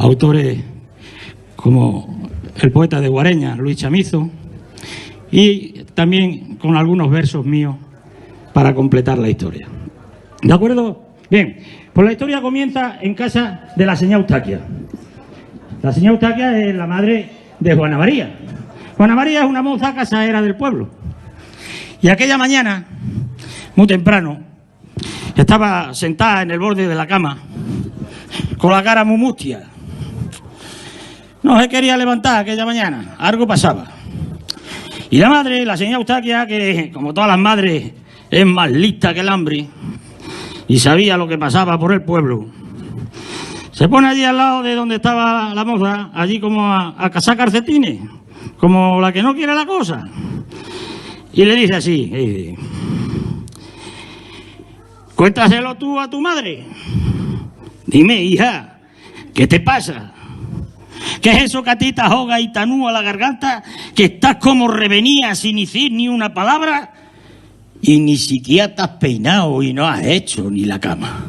autores como el poeta de Guareña, Luis Chamizo, y también con algunos versos míos para completar la historia. ¿De acuerdo? Bien, pues la historia comienza en casa de la señora Eustaquia. La señora Eustaquia es la madre de Juana María. Juana María es una moza casaera del pueblo. Y aquella mañana, muy temprano, estaba sentada en el borde de la cama, con la cara muy mustia. No se quería levantar aquella mañana, algo pasaba. Y la madre, la señora Eustaquia, que como todas las madres es más lista que el hambre y sabía lo que pasaba por el pueblo, se pone allí al lado de donde estaba la moza, allí como a cazar calcetines, como la que no quiere la cosa. Y le dice así, cuéntaselo tú a tu madre. Dime, hija, ¿qué te pasa? ¿Qué es eso que a ti te ahoga y te anúa la garganta? Que estás como revenía sin decir ni una palabra y ni siquiera te has peinado y no has hecho ni la cama.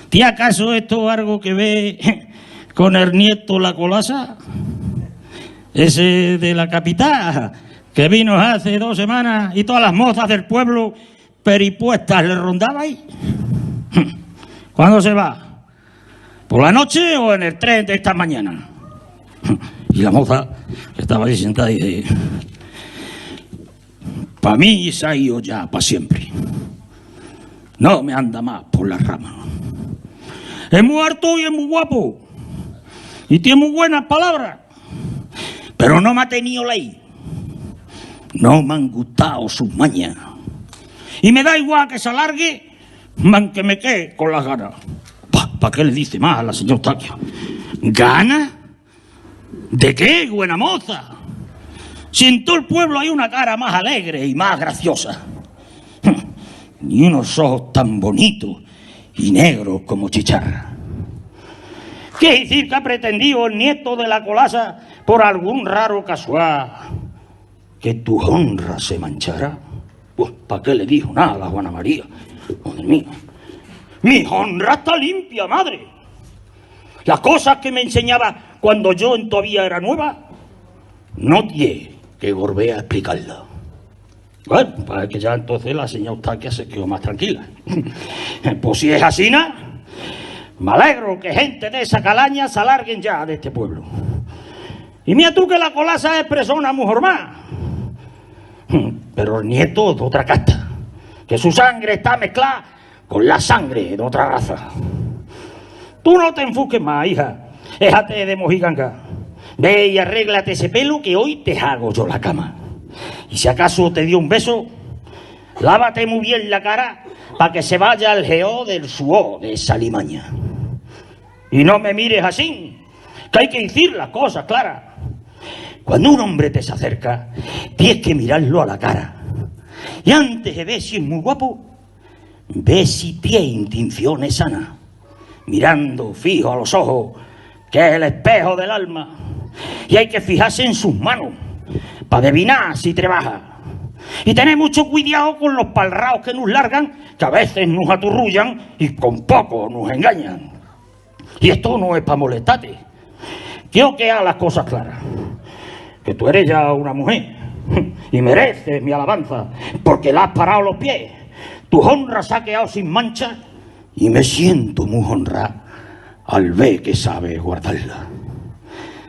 ¿Tía acaso esto algo que ve con el nieto la Colasa? Ese de la capital, que vino hace 2 semanas y todas las mozas del pueblo peripuestas le rondabais. ¿Cuándo se va? ¿Por la noche o en el tren de esta mañana? Y la moza, que estaba ahí sentada, dice, para mí se ha ido ya para siempre. No me anda más por las ramas. Es muy harto y es muy guapo. Y tiene muy buenas palabras. Pero no me ha tenido ley. No me han gustado sus mañas. Y me da igual que se alargue, man que me quede con las ganas. ¿Para qué le dice más a la señora Eustaquia? ¿Ganas? ¿De qué, buena moza? Si en todo el pueblo hay una cara más alegre y más graciosa. Ni unos ojos tan bonitos y negros como chicharra. ¿Qué decir que ha pretendido el nieto de la Colasa por algún raro casual que tu honra se manchara? Pues, ¿para qué le dijo nada a la Juana María? Madre mía. Mi honra está limpia, madre. Las cosas que me enseñaba cuando yo todavía era nueva, no tiene que volver a explicarla. Bueno, para que ya entonces la señora Eustaquia se quedó más tranquila. Pues si es así, me alegro que gente de esa calaña se alarguen ya de este pueblo. Y mira tú que la Colasa es persona muy normal. Pero el nieto es de otra casta, que su sangre está mezclada con la sangre de otra raza. Tú no te enfoques más, hija. Déjate de mojiganga. Ve y arréglate ese pelo que hoy te hago yo la cama. Y si acaso te dio un beso, lávate muy bien la cara para que se vaya el geo del sudor de esa limaña. Y no me mires así, que hay que decir las cosas claras. Cuando un hombre te se acerca, tienes que mirarlo a la cara. Y antes de ver si es muy guapo, ve si tiene intenciones sanas. Mirando fijo a los ojos, que es el espejo del alma. Y hay que fijarse en sus manos, para adivinar si trabaja. Y tener mucho cuidado con los palraos que nos largan, que a veces nos aturrullan y con poco nos engañan. Y esto no es para molestarte. Quiero que hagas las cosas claras. Que tú eres ya una mujer y mereces mi alabanza, porque la has parado los pies. Tu honra se ha quedado sin mancha y me siento muy honrado al ver que sabes guardarla.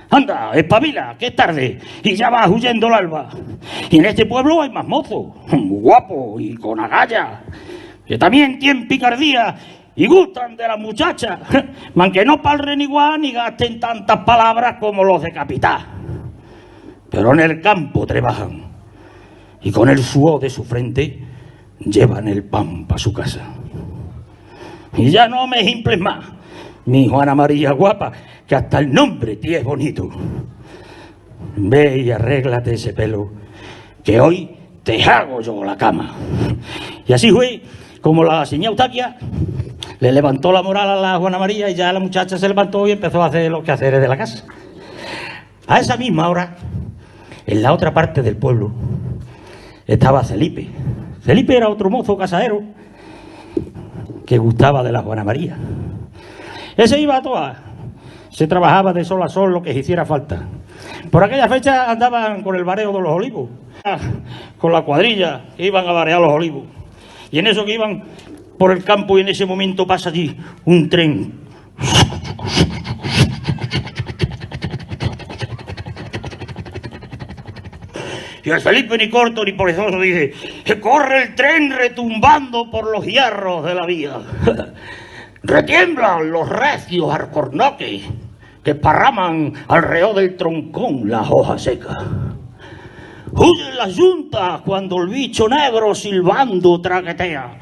Anda, espabila, que es tarde y ya vas huyendo el alba. Y en este pueblo hay más mozos, muy guapos y con agallas, que también tienen picardía y gustan de las muchachas, man que no palren igual ni gasten tantas palabras como los de capital. Pero en el campo trabajan y con el sudor de su frente llevan el pan para su casa. Y ya no me ejemples más, mi Juana María guapa, que hasta el nombre tiene bonito. Ve y arréglate ese pelo, que hoy te hago yo la cama. Y así fue como la señora Eustaquia le levantó la moral a la Juana María y ya la muchacha se levantó y empezó a hacer los quehaceres de la casa. A esa misma hora, en la otra parte del pueblo, estaba Felipe. Felipe era otro mozo casadero que gustaba de la Juana María. Ese iba a todas se trabajaba de sol a sol lo que hiciera falta. Por aquella fecha andaban con el vareo de los olivos, con la cuadrilla, que iban a varear los olivos. Y en eso que iban por el campo, y en ese momento pasa allí un tren. Y el Felipe ni corto ni perezoso dice: que corre el tren retumbando por los hierros de la vía. Retiemblan los recios alcornoques que esparraman alrededor del troncón las hojas secas. Huyen las yuntas cuando el bicho negro silbando traquetea.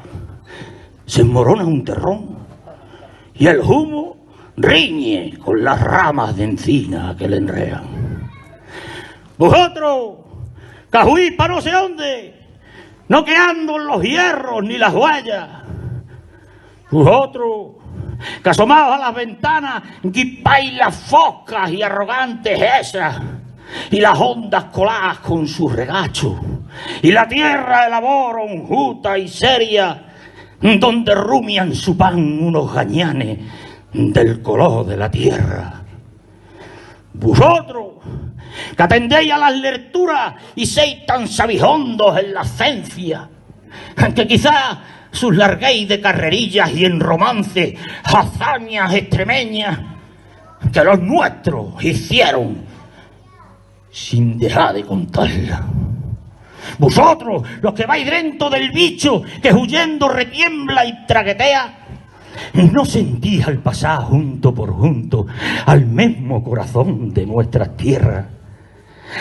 Se enmorona un terrón y el humo riñe con las ramas de encina que le enrean. Vosotros, que huís para no sé dónde, no quedando en los hierros ni las huellas. Vosotros, que asomados a las ventanas, guipáis las foscas y arrogantes esas, y las ondas coladas con su regacho, y la tierra elabora enjuta y seria, donde rumian su pan unos gañanes del color de la tierra. Vosotros, que atendéis a las lecturas y seis tan sabijondos en la ciencia, que quizás sus larguéis de carrerillas y en romance hazañas extremeñas que los nuestros hicieron sin dejar de contarla. Vosotros, los que vais dentro del bicho que huyendo retiembla y traquetea, no sentís al pasar junto por junto al mismo corazón de nuestras tierras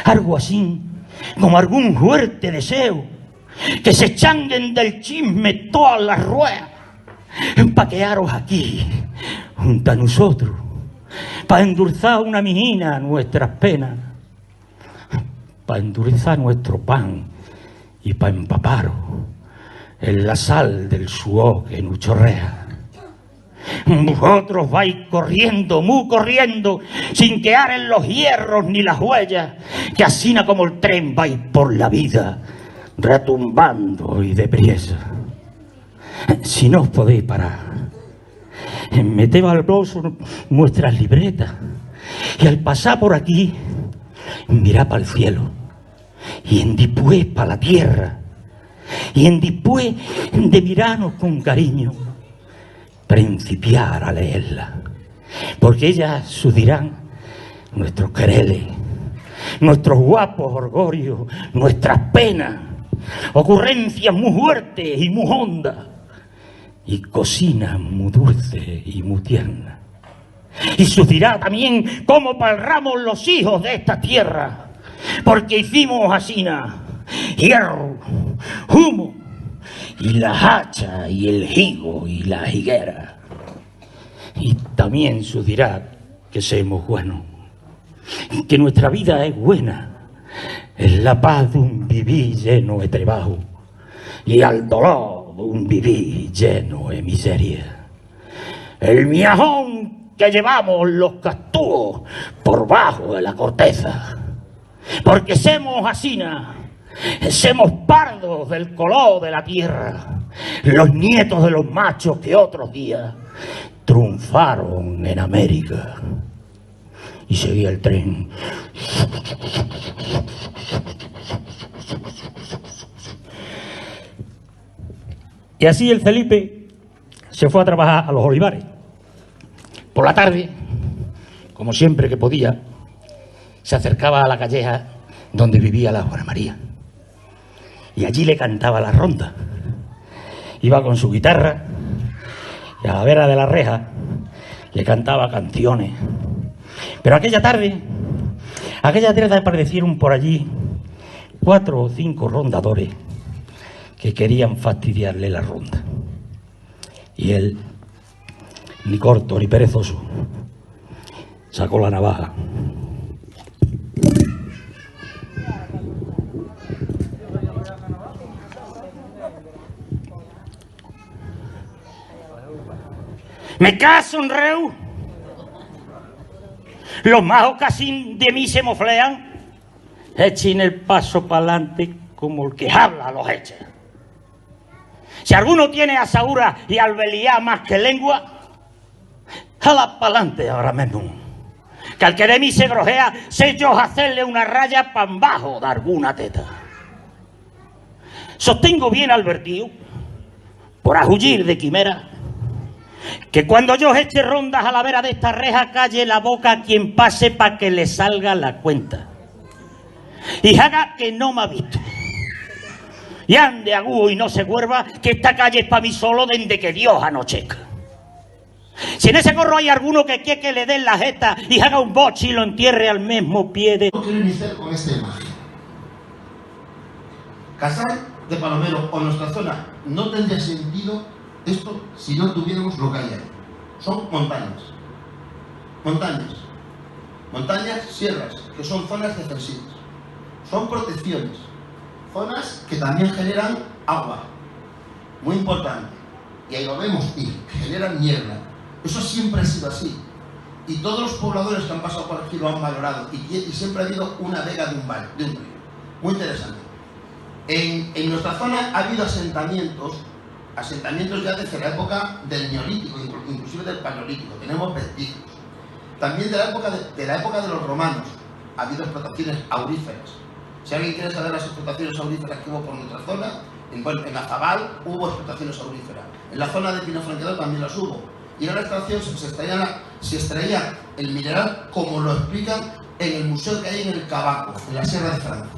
algo así como algún fuerte deseo que se changuen del chisme todas las ruedas, empaquearos aquí junto a nosotros para endulzar una mijina nuestras penas, para endulzar nuestro pan y para empaparos en la sal del suor que nos chorrea. Vosotros vais corriendo, muy corriendo, sin quedar en los hierros ni las huellas, que asina como el tren vais por la vida, retumbando y depriesa. Si no os podéis parar, meted al bolso nuestras libretas y al pasar por aquí, mirad para el cielo y en después para la tierra y en después de mirarnos con cariño, principiar a leerla, porque ellas sudirán nuestros quereles, nuestros guapos orgullos, nuestras penas, ocurrencias muy fuertes y muy hondas, y cocinas muy dulces y muy tiernas. Y sudirá también cómo palramos los hijos de esta tierra, porque hicimos asina, hierro, humo, y las hachas, y el higo, y la higuera. Y también sudirá que seamos buenos, que nuestra vida es buena, es la paz de un vivir lleno de trabajo, y al dolor de un vivir lleno de miseria. El miajón que llevamos los castúos por bajo de la corteza, porque semos asina, semos pardos del color de la tierra, los nietos de los machos que otros días triunfaron en América. Y seguía el tren. Y así el Felipe se fue a trabajar a los olivares. Por la tarde, como siempre que podía, se acercaba a la calleja donde vivía la Juana María. Y allí le cantaba la ronda. Iba con su guitarra y a la vera de la reja le cantaba canciones. Pero aquella tarde aparecieron por allí 4 o 5 rondadores que querían fastidiarle la ronda. Y él, ni corto ni perezoso, sacó la navaja. Me caso en reu. Los majos casi de mí se moflean. Echen el paso para adelante como el que habla los echa. Si alguno tiene asaura y albeliá más que lengua, jala para adelante ahora mismo. que al que de mí se grojea, sé yo hacerle una raya pan bajo de alguna teta. Sostengo bien advertido, por ajullir de quimera, que cuando yo eche rondas a la vera de esta reja, calle la boca a quien pase pa' que le salga la cuenta. Y haga que no me ha visto. Y ande agúo y no se vuelva, que esta calle es pa' mí solo desde que Dios anocheca. Si en ese corro hay alguno que quiere que le den la jeta y haga un boche y lo entierre al mismo pie de... No quiero iniciar con esta imagen. Casal de Palomero o nuestra zona no tendría sentido esto si no tuviéramos lo que hay ahí. Son montañas. Montañas. Montañas, sierras, que son zonas defensivas. Son protecciones. Zonas que también generan agua. Muy importante. Y ahí lo vemos, y generan niebla. Eso siempre ha sido así. Y todos los pobladores que han pasado por aquí lo han valorado. Y siempre ha habido una vega de un valle, de un río. Muy interesante. En nuestra zona ha habido asentamientos ya desde la época del Neolítico, inclusive del Paleolítico. Tenemos vestigos. También de la época de los romanos ha habido explotaciones auríferas. Si alguien quiere saber las explotaciones auríferas que hubo por nuestra zona, en Azabal hubo explotaciones auríferas. En la zona de Pinofranquedor también las hubo. Y en la extracción se extraía el mineral como lo explican en el museo que hay en el Cabaco, en la Sierra de Francia.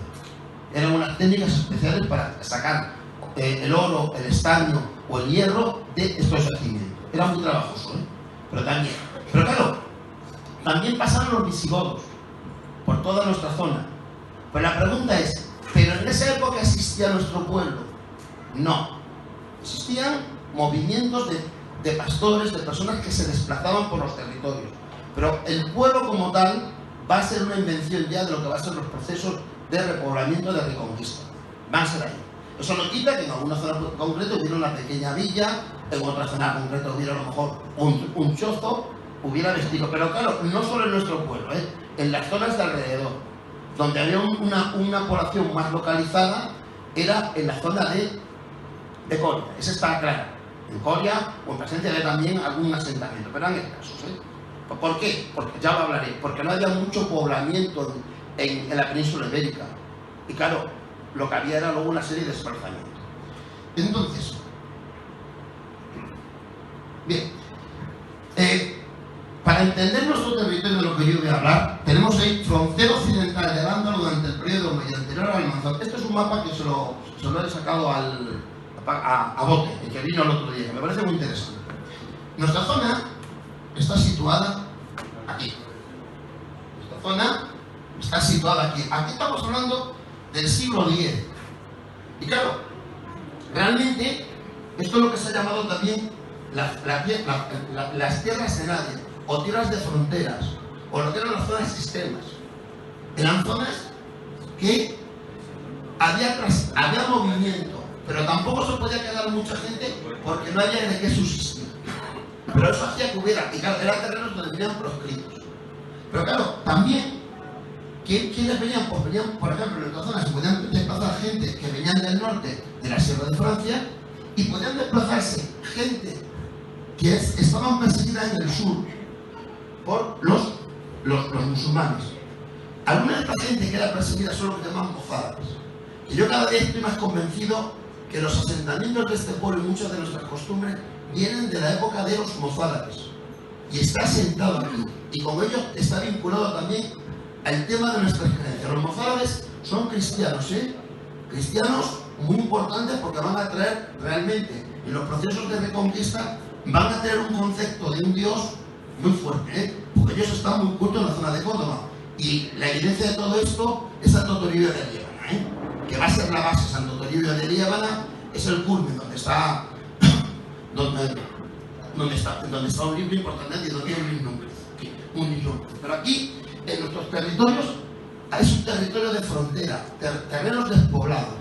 Eran unas técnicas especiales para sacar el oro, el estaño o el hierro de estos yacimientos. Era muy trabajoso, Pero claro, también pasaron los visigodos por toda nuestra zona. Pero la pregunta es, ¿pero en esa época existía nuestro pueblo? No. Existían movimientos de pastores, de personas que se desplazaban por los territorios. Pero el pueblo como tal va a ser una invención ya de lo que va a ser los procesos de repoblamiento, de reconquista. Van a ser ahí. Eso no quita que en alguna zona concreta hubiera una pequeña villa, en otra zona concreta hubiera a lo mejor un chozo, hubiera vestido. Pero claro, no solo en nuestro pueblo, en las zonas de alrededor, donde había una población más localizada, era en la zona de Coria. Esa está clara. En Coria o en Plasencia había también algún asentamiento, pero eran escasos. ¿Por qué? Porque ya lo hablaré. Porque no había mucho poblamiento en la península ibérica. Y claro, lo que había era luego una serie de desplazamientos. Entonces, bien, para entender nuestro territorio de lo que yo voy a hablar, tenemos ahí frontera occidental de Arándalo durante el periodo medio anterior al Almanzor. Este es un mapa que se lo he sacado a bote, el que vino el otro día, que me parece muy interesante. Nuestra zona está situada aquí. Nuestra zona está situada aquí. Aquí estamos hablando del siglo X. Y claro, realmente esto es lo que se ha llamado también las tierras de nadie, o tierras de fronteras, o lo que eran las zonas sistemas. Eran zonas que había movimiento, pero tampoco se podía quedar mucha gente porque no había de qué subsistir. Pero eso hacía que hubiera, y claro, eran terrenos donde venían proscritos. Pero claro, también, ¿quiénes venían? Pues venían, por ejemplo, en estas zonas se podían desplazar gente que venían del norte de la Sierra de Francia, y podían desplazarse gente que estaban perseguidas en el sur por los musulmanes. Alguna de esta gente que era perseguida son lo que llaman mozárabes. Y yo cada día estoy más convencido que los asentamientos de este pueblo y muchas de nuestras costumbres vienen de la época de los mozárabes. Y está asentado aquí. Y con ello está vinculado también al tema de nuestras creencias. Los mozárabes son cristianos, cristianos muy importantes porque van a traer realmente, en los procesos de reconquista, van a tener un concepto de un Dios muy fuerte, porque ellos están muy cultos en la zona de Córdoba. Y la evidencia de todo esto es Santo Toribio de Liébana, que va a ser la base. Santo Toribio de Liébana es el culmen donde está un libro importante y donde hay un libro. Pero aquí, en nuestros territorios, es un territorio de frontera, terrenos despoblados.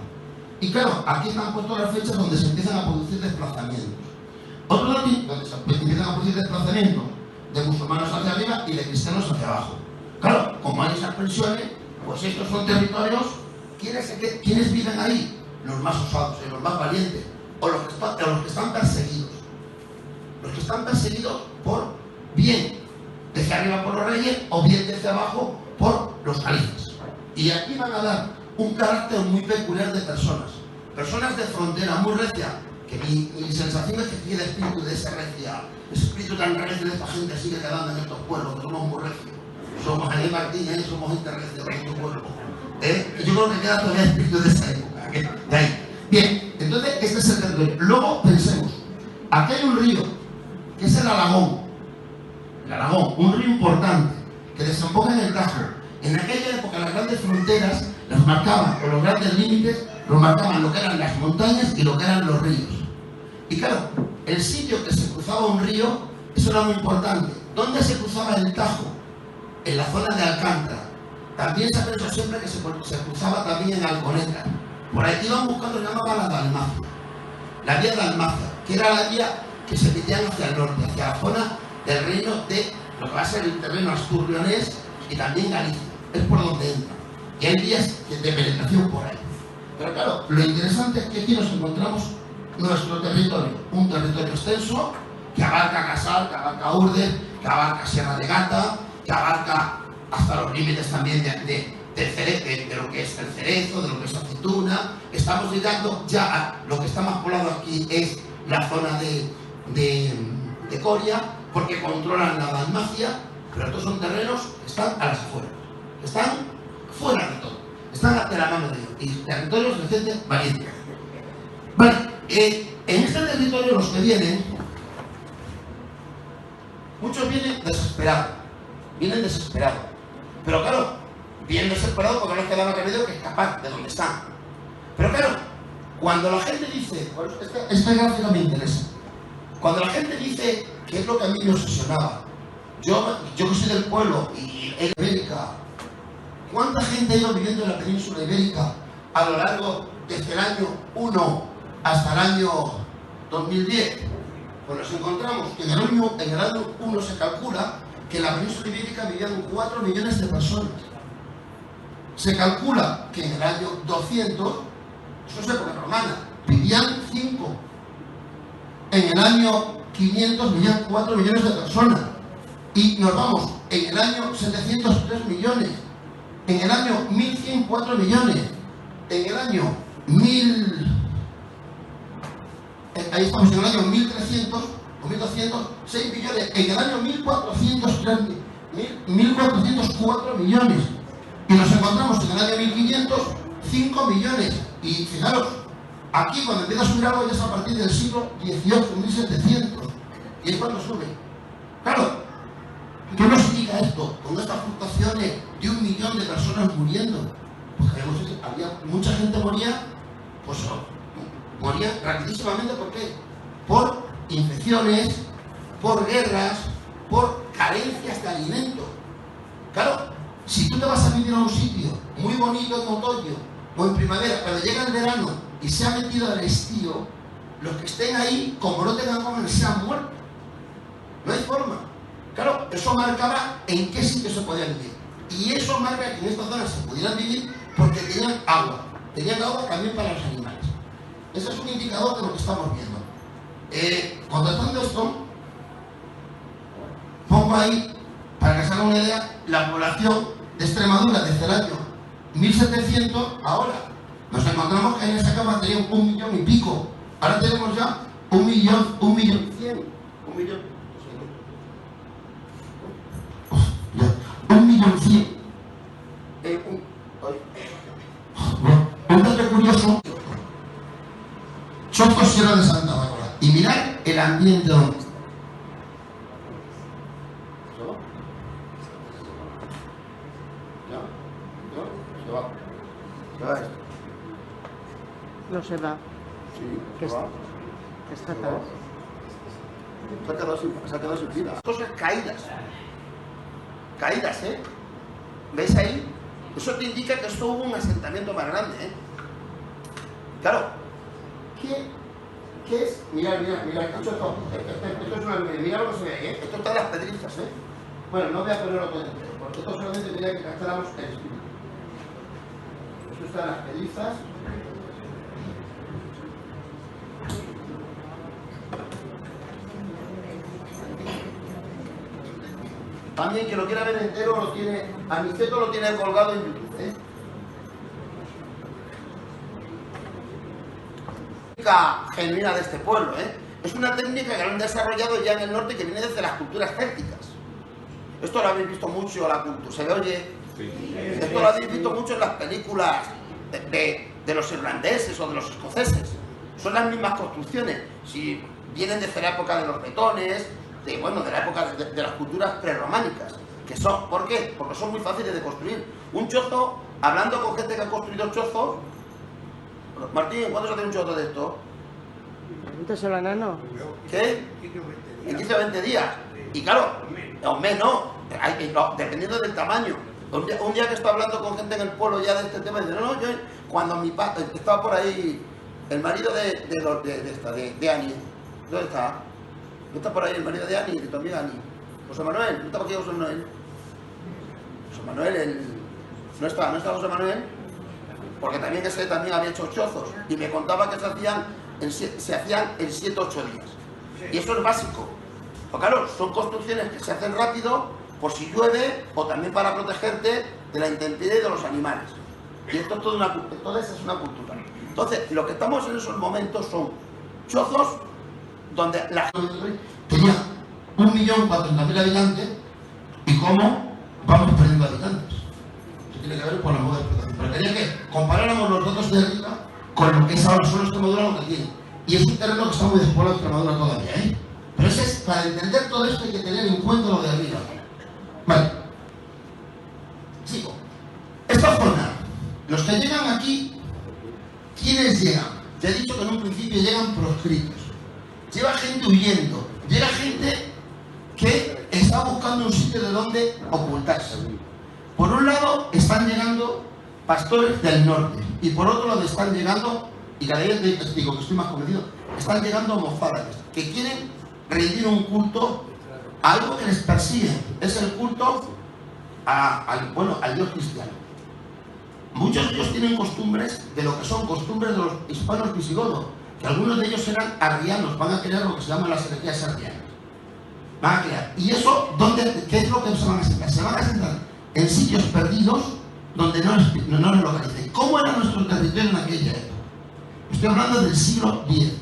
Y claro, aquí están puestas las fechas donde se empiezan a producir desplazamientos. Otro lado, donde se empiezan a producir desplazamientos de musulmanes hacia arriba y de cristianos hacia abajo. Claro, como hay esas pensiones, pues estos son territorios. ¿Quiénes viven ahí? Los más osados, los más valientes, o los que están perseguidos. Los que están perseguidos por bien, desde arriba por los reyes nadie, o bien desde abajo por los calizas. Y aquí van a dar un carácter muy peculiar de personas. Personas de frontera muy recia, que mi sensación es que tiene el espíritu de esa recia, ese espíritu tan recio de esta gente sigue quedando en estos pueblos, que somos muy recios. Somos Daniel Martínez, somos gente recia de nuestro pueblo. Y yo creo que queda todavía el espíritu de esa época. De ahí. Bien, entonces este es el territorio. Luego pensemos, aquí hay un río, que es el Alagón. El Alagón, un río importante, que desemboca en el Tajo. En aquella época las grandes fronteras las marcaban, o los grandes límites, los marcaban lo que eran las montañas y lo que eran los ríos. Y claro, el sitio que se cruzaba un río, eso era muy importante. ¿Dónde se cruzaba el Tajo? En la zona de Alcántara. También se ha pensado siempre que se cruzaba también en Alconeta. Por ahí iban buscando, se llamaba la Dalmacia. La vía Dalmacia, que era la vía que se metían hacia el norte, hacia la zona del reino de lo que va a ser el terreno asturleonés y también Galicia. Es por donde entra. Y hay vías de penetración por ahí. Pero claro, lo interesante es que aquí nos encontramos nuestro territorio. Un territorio extenso que abarca Casal, que abarca Urdes, que abarca Sierra de Gata, que abarca hasta los límites también de lo que es el cerezo, de lo que es aceituna. Estamos llegando ya a lo que está más poblado aquí, es la zona de Coria, porque controlan la Dalmacia, pero estos son terrenos que están a las afueras, están fuera de todo, están de la mano de Dios, y territorios recientes Valencia. Vale, en este territorio los que vienen, muchos vienen desesperados, pero claro, vienen desesperados porque no les queda más remedio que escapar de donde están. Pero claro, cuando la gente dice, bueno, esta gráfica me interesa, cuando la gente dice que es lo que a mí me obsesionaba, yo que soy del pueblo y en Ibérica, ¿cuánta gente ha ido viviendo en la península ibérica a lo largo desde el año 1 hasta el año 2010? Pues nos encontramos que en el año 1 se calcula que en la península ibérica vivían 4 millones de personas. Se calcula que en el año 200, eso es época romana, vivían 5. En el año 500 vivían 4 millones de personas. Y nos vamos, en el año 700, 3 millones. En el año 1100, 4 millones. En el año 1000... ahí estamos en el año 1300 o 1200, 6 millones. En el año 1404 millones. Y nos encontramos en el año 1500, 5 millones. Y fijaros, aquí cuando empieza a subir algo ya es a partir del siglo XVIII, 1700. Y es cuando sube. Claro, ¿qué nos indica esto? Con estas fluctuaciones de 1 millón de personas muriendo. Pues había mucha gente moría, pues moría rapidísimamente. ¿Por qué? Por infecciones, por guerras, por carencias de alimento. Claro, si tú te vas a vivir a un sitio muy bonito en otoño o en primavera, cuando llega el verano y se ha metido el estío, los que estén ahí, como no tengan comer, se han muerto. No hay forma. Claro, eso marcaba en qué sitio se podía vivir. Y eso marca que en esta zona se pudieran vivir porque tenían agua. Tenían agua también para los animales. Ese es un indicador de lo que estamos viendo. Contrastando esto, pongo ahí, para que se haga una idea, la población de Extremadura desde el año 1700 ahora. Nos encontramos que en esa cama tenían 1 millón y pico. Ahora tenemos ya 1 millón 100. 1 millón. 1.100.000. Un dato curioso. Sotos Sierra de Santa Bárbara. Y mirad el ambiente donde está. ¿Se va esto? No se va. Sí, ¿Qué se va. Está atrás. Se ha quedado sin vida. Cosas caídas. Caídas, ¿eh? ¿Veis ahí? Eso te indica que esto hubo un asentamiento más grande, ¿eh? Claro. ¿Qué es? Mirad, esto es una nube. Mirad lo que se ve ahí, ¿eh? Esto está en las pedrizas, ¿eh? Bueno, no voy a ponerlo todo entero, porque esto solamente quería que captáramos el espíritu. Esto está en las pedrizas. También que lo quiera ver entero, lo tiene, Aniceto lo tiene colgado en YouTube, ¿eh? Genuina de este pueblo, ¿eh? Es una técnica que han desarrollado ya en el norte que viene desde las culturas célticas. Esto lo habéis visto mucho, la cultura, ¿se ve, oye? Esto lo habéis visto mucho en las películas de los irlandeses o de los escoceses. Son las mismas construcciones. Si vienen desde la época de los bretones, de la época de las culturas prerrománicas. Que son, ¿por qué? Porque son muy fáciles de construir. Un chozo, hablando con gente que ha construido chozos, Martín, ¿cuánto se hace un chozo de esto? Pregúntaselo a Nano. ¿Qué? En 15 o 20 días. Y claro, un mes no, dependiendo del tamaño. Un día que estoy hablando con gente en el pueblo ya de este tema, dice, no, yo cuando mi padre estaba por ahí, el marido de Ani, ¿dónde está? ¿No está por ahí el marido de Ani, de tu amiga Ani? José Manuel, ¿no está por aquí José Manuel? José Manuel, ¿no está José Manuel? Porque también ese también había hecho chozos y me contaba que se hacían en 7 o 8 días. Y eso es básico. Porque claro, son construcciones que se hacen rápido por si llueve o también para protegerte de la intemperie y de los animales. Y esto es toda esa es una cultura. Entonces, lo que estamos en esos momentos son chozos donde la gente tenía 1.400.000 habitantes y cómo vamos perdiendo habitantes. Eso tiene que ver con la moda de explotación. Pero quería que comparáramos los datos de arriba con lo que es ahora solo Extremadura lo que tiene. Y es un terreno que está muy despoblado Extremadura todavía, ¿eh? Pero para entender todo esto hay que tener en cuenta lo de arriba. Vale. Sigo. Esta zona, los que llegan aquí, ¿quiénes llegan? Te he dicho que en un principio llegan proscritos. Lleva gente huyendo. Llega gente que está buscando un sitio de donde ocultarse. Por un lado están llegando pastores del norte y por otro lado están llegando, y cada vez digo que estoy más convencido, están llegando mozárabes que quieren rendir un culto a algo que les persigue. Es el culto al Dios cristiano. Muchos de ellos tienen costumbres de lo que son costumbres de los hispanos visigodos, que algunos de ellos eran arrianos, van a crear lo que se llama las herejías arrianas. Van a crear. ¿Y eso qué es lo que se van a sentar? Se van a sentar en sitios perdidos donde no les localicen. ¿Cómo era nuestro territorio en aquella época? Estoy hablando del siglo X.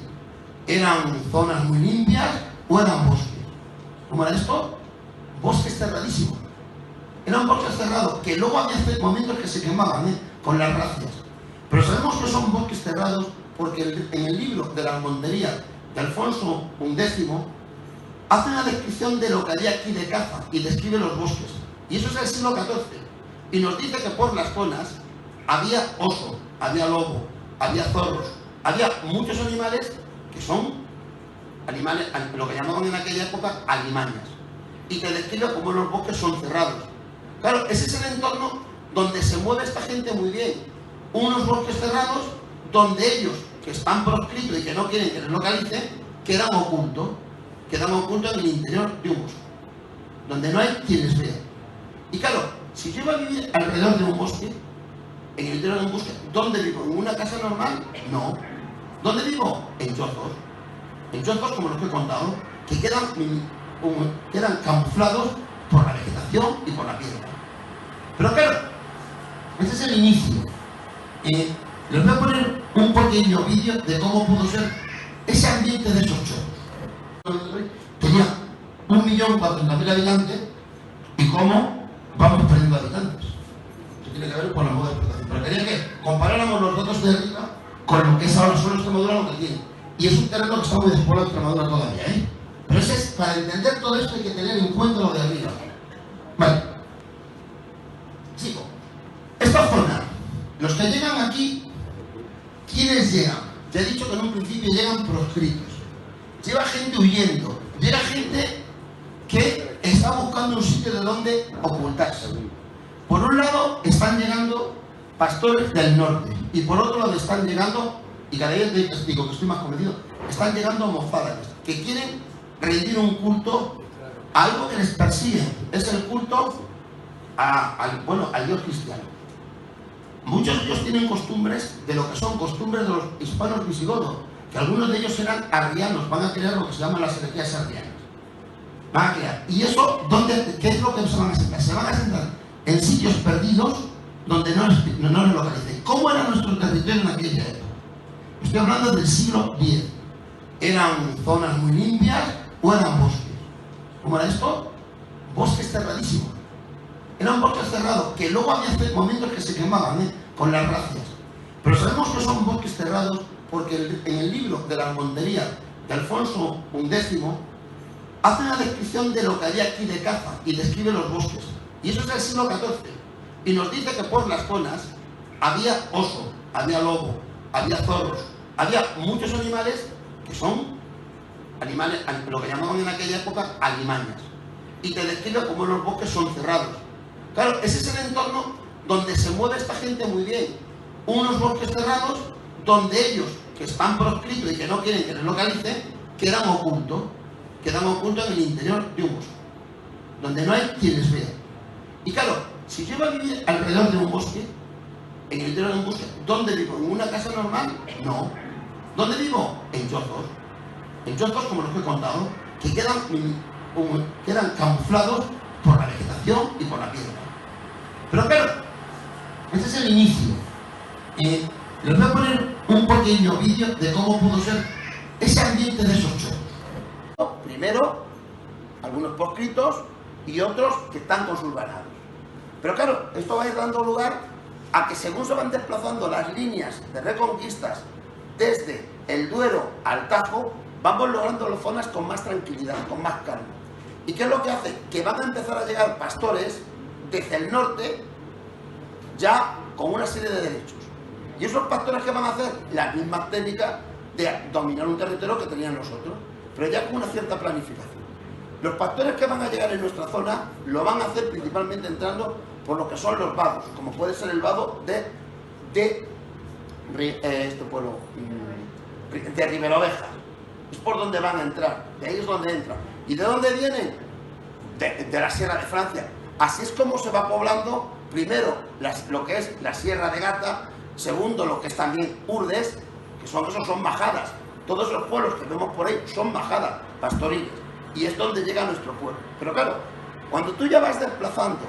¿Eran zonas muy limpias o eran bosques? ¿Cómo era esto? Bosques cerradísimos. Eran bosques cerrados, que luego había momentos que se quemaban con las racias. Pero sabemos que son bosques cerrados porque en el libro de las monterías de Alfonso XI hace una descripción de lo que había aquí de caza y describe los bosques. Y eso es el siglo XIV. Y nos dice que por las zonas había oso, había lobo, había zorros, había muchos animales que son animales, lo que llamaban en aquella época alimañas. Y que describe cómo los bosques son cerrados. Claro, ese es el entorno donde se mueve esta gente muy bien. Unos bosques cerrados donde ellos, que están proscritos y que no quieren que les localicen, quedan ocultos en el interior de un bosque, donde no hay quien les vea. Y claro, si yo voy a vivir alrededor de un bosque, en el interior de un bosque, ¿dónde vivo? ¿En una casa normal? No. ¿Dónde vivo? En chozos. En chozos como los que he contado, que quedan camuflados por la vegetación y por la piedra. Pero claro, este es el inicio. Les voy a poner un pequeño vídeo de cómo pudo ser ese ambiente de esos chozos. Tenía 1.400.000 habitantes y cómo vamos perdiendo habitantes. Eso tiene que ver con la moda de explotación. Pero quería que comparáramos los datos de arriba con lo que es ahora solo Extremadura lo que tiene. Y es un terreno que está muy despoblado Extremadura todavía, ¿eh? Pero para entender todo esto hay que tener en cuenta lo de arriba. Vale. Sigo. Esta zona, los que llegan aquí, ¿quiénes llegan? Te he dicho que en un principio llegan proscritos. Lleva gente huyendo. Llega gente que está buscando un sitio de donde ocultarse. Por un lado están llegando pastores del norte y por otro lado están llegando, y cada vez digo que estoy más convencido, están llegando mozárabes que quieren rendir un culto a algo que les persigue. Es el culto al Dios cristiano. Muchos de ellos tienen costumbres de lo que son costumbres de los hispanos visigodos, que algunos de ellos eran arrianos, van a crear lo que se llaman las herejías arrianas. Van a crear. ¿Y eso qué es lo que se van a sentar? Se van a sentar en sitios perdidos donde no les localicen. ¿Cómo era nuestro territorio en aquella época? Estoy hablando del siglo X. ¿Eran zonas muy limpias o eran bosques? ¿Cómo era esto? Bosques cerradísimos. Eran bosques cerrados, que luego había momentos que se quemaban con las racias. Pero sabemos que son bosques cerrados porque en el libro de las Monterías de Alfonso XI hace una descripción de lo que había aquí de caza y describe los bosques. Y eso es del siglo XIV. Y nos dice que por las zonas había oso, había lobo, había zorros, había muchos animales que son animales, lo que llamaban en aquella época alimañas. Y te describe cómo los bosques son cerrados. Claro, ese es el entorno donde se mueve esta gente muy bien. Unos bosques cerrados donde ellos, que están proscritos y que no quieren que les localicen, quedan ocultos en el interior de un bosque, donde no hay quien les vea. Y claro, si yo iba a vivir alrededor de un bosque, en el interior de un bosque, ¿dónde vivo? ¿En una casa normal? No. ¿Dónde vivo? En chozos. En chozos, como los que he contado, que quedan camuflados por la vegetación y por la piedra. Pero claro, ese es el inicio. Les voy a poner un pequeño vídeo de cómo pudo ser ese ambiente de esos chozos. Primero, algunos proscritos y otros que están con sus ganados. Pero claro, esto va a ir dando lugar a que según se van desplazando las líneas de reconquistas desde el Duero al Tajo, vamos logrando las zonas con más tranquilidad, con más calma. ¿Y qué es lo que hace? Que van a empezar a llegar pastores desde el norte ya con una serie de derechos. ¿Y esos pastores qué van a hacer? Las mismas técnicas de dominar un territorio que tenían los otros, pero ya con una cierta planificación. Los pastores que van a llegar en nuestra zona lo van a hacer principalmente entrando por lo que son los vados, como puede ser el vado de este pueblo, de Riberoveja. Es por donde van a entrar, de ahí es donde entran. ¿Y de dónde vienen? De la Sierra de Francia. Así es como se va poblando, primero, lo que es la Sierra de Gata, segundo, lo que es también Urdes, que son majadas. Todos los pueblos que vemos por ahí son majadas pastoriles. Y es donde llega nuestro pueblo. Pero claro, cuando tú ya vas desplazando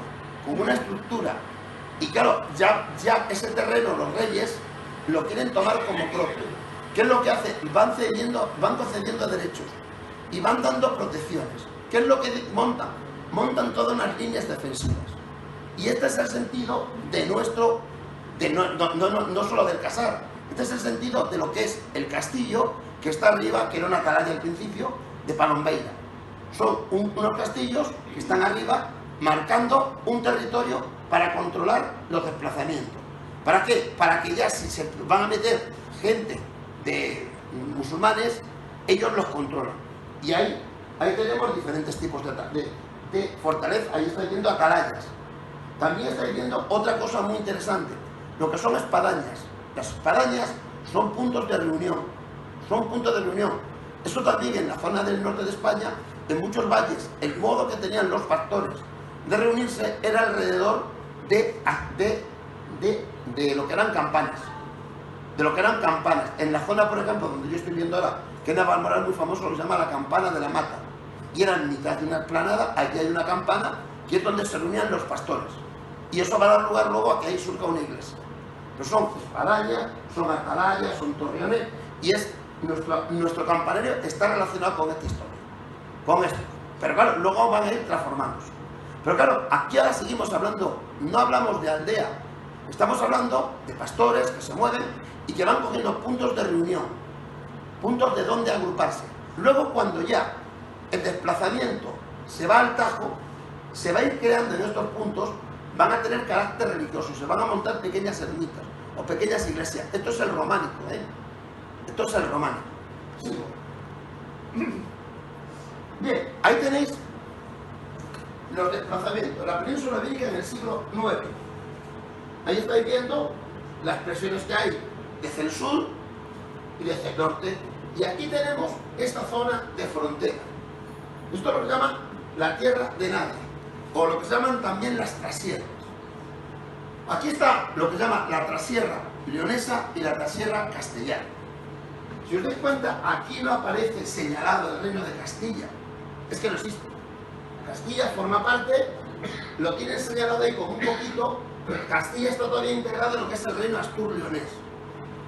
con una estructura, y claro, ya ese terreno los reyes lo quieren tomar como propio. ¿Qué es lo que hacen? Van concediendo derechos y van dando protecciones. ¿Qué es lo que montan? Montan todas unas líneas defensivas. Y este es el sentido de nuestro, no solo del casar, este es el sentido de lo que es el castillo que está arriba, que era una atalaya al principio, de Palombeira. Son unos castillos que están arriba marcando un territorio para controlar los desplazamientos. ¿Para qué? Para que ya si se van a meter gente de musulmanes, ellos los controlan. Y ahí tenemos diferentes tipos de fortaleza. Ahí estáis viendo atalayas. También estáis viendo otra cosa muy interesante, lo que son espadañas. Las espadañas son puntos de reunión. Eso también en la zona del norte de España, en muchos valles, el modo que tenían los pastores de reunirse era alrededor de lo que eran campanas. En la zona, por ejemplo, donde yo estoy viendo ahora, que en Navalmoral es muy famoso, lo se llama la campana de la mata. Y era en mitad de una explanada, aquí hay una campana, que es donde se reunían los pastores. Y eso va a dar lugar luego a que ahí surja una iglesia. Pero son espadañas, son atalayas, son torreones, y nuestro campanario está relacionado con esta historia. Con esto. Pero claro, luego van a ir transformándose. Pero claro, aquí ahora seguimos hablando, no hablamos de aldea, estamos hablando de pastores que se mueven y que van cogiendo puntos de reunión, puntos de donde agruparse. Luego, cuando ya el desplazamiento se va al Tajo, se va a ir creando en estos puntos, van a tener carácter religioso, se van a montar pequeñas ermitas o pequeñas iglesias. Esto es el románico, Esto es el románico. Sigo. Bien, ahí tenéis los desplazamientos. La península ibérica en el siglo IX. Ahí estáis viendo las presiones que hay desde el sur y desde el norte. Y aquí tenemos esta zona de frontera. Esto es lo que llaman la tierra de nadie, o lo que se llaman también las trasierras. Aquí está lo que se llama la trasierra leonesa y la trasierra castellana. Si os dais cuenta, aquí no aparece señalado el reino de Castilla. Es que no existe. Castilla forma parte, lo tienen señalado ahí como un poquito, pero Castilla está todavía integrado en lo que es el reino Astur-Leonés.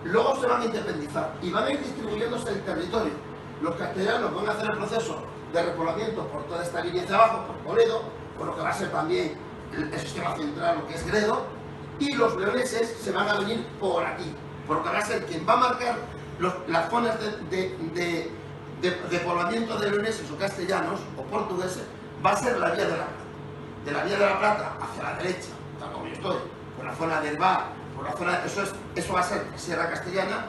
Luego se van a independizar y van a ir distribuyéndose el territorio. Los castellanos van a hacer el proceso de repoblamiento por toda esta línea de abajo, por Toledo, por lo que va a ser también el sistema central, lo que es Gredo, y los leoneses se van a venir por aquí, por lo que va a ser quien va a marcar las zonas de poblamiento de leoneses o castellanos o portugueses, va a ser la Vía de la Plata. De la Vía de la Plata hacia la derecha, tal como yo estoy, por la zona del Bar, por la zona, eso va a ser Sierra Castellana,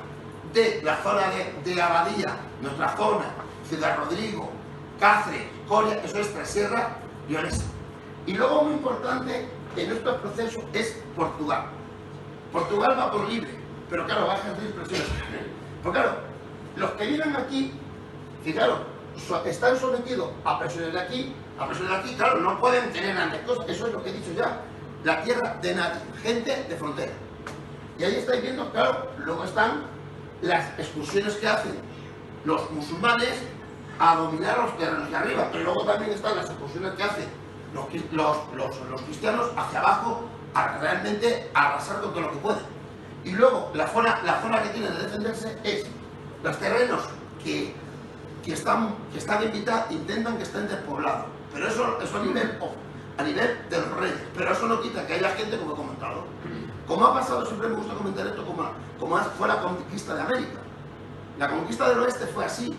de la zona de Abadía, nuestra zona, Ciudad Rodrigo, Cáceres, Coria, eso es Tresierra, Leonesa. Y luego muy importante en estos procesos es Portugal. Portugal va por libre, pero claro, va a ejercer presiones. Porque claro, los que viven aquí, fijaros, están sometidos a presiones de aquí, claro, no pueden tener grandes cosas, eso es lo que he dicho ya, la tierra de nadie, gente de frontera. Y ahí estáis viendo, claro, luego están las excursiones que hacen los musulmanes a dominar los terrenos de arriba, pero luego también están las excursiones que hacen los cristianos hacia abajo a realmente arrasar con todo lo que pueden. Y luego la zona que tienen de defenderse es los terrenos que están en mitad, intentan que estén despoblados, pero eso a nivel de los reyes, pero eso no quita que haya gente, como he comentado. Como ha pasado, siempre me gusta comentar esto, como fue la conquista de América. La conquista del oeste fue así.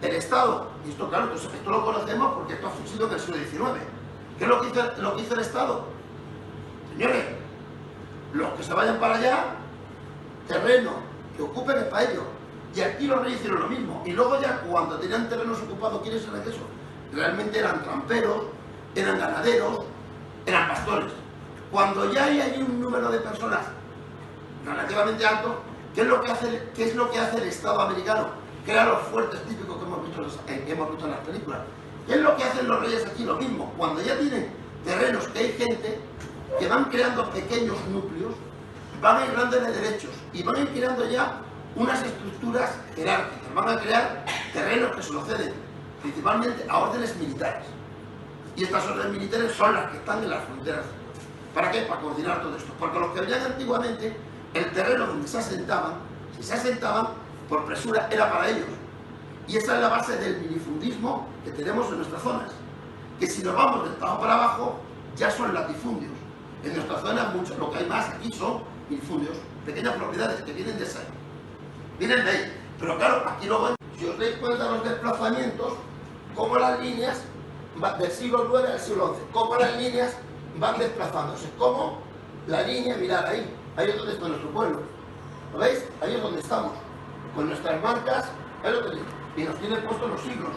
El Estado, y esto claro, esto lo conocemos porque esto ha sido en el siglo XIX. ¿Qué es lo que hizo el Estado? Señores, los que se vayan para allá, terreno que ocupen es para ellos. Y aquí los reyes hicieron lo mismo. Y luego ya cuando tenían terrenos ocupados, ¿quiénes eran esos? Realmente eran tramperos, eran ganaderos, eran pastores. Cuando ya hay allí un número de personas relativamente alto, ¿qué es lo que hace el Estado americano? Crear los fuertes típicos que hemos visto en las películas. ¿Qué es lo que hacen los reyes aquí? Lo mismo. Cuando ya tienen terrenos que hay gente, que van creando pequeños núcleos, van a ir dándole derechos y van a ir creando ya unas estructuras jerárquicas. Van a crear terrenos que se lo ceden principalmente a órdenes militares. Y estas órdenes militares son las que están en las fronteras. ¿Para qué? Para coordinar todo esto. Porque los que venían antiguamente, el terreno donde se asentaban, si se asentaban, por presura era para ellos. Y esa es la base del minifundismo que tenemos en nuestras zonas. Que si nos vamos del abajo para abajo, ya son latifundios. En nuestras zonas, lo que hay más aquí son minifundios, pequeñas propiedades que vienen de esa. Vienen de ahí. Pero claro, aquí luego, si os dais cuenta de los desplazamientos, cómo las líneas del siglo IX al siglo XI, cómo las líneas van desplazándose, cómo la línea, mirad ahí es donde está nuestro pueblo. ¿Lo veis? Ahí es donde estamos. Con nuestras marcas, y nos tienen puestos los siglos.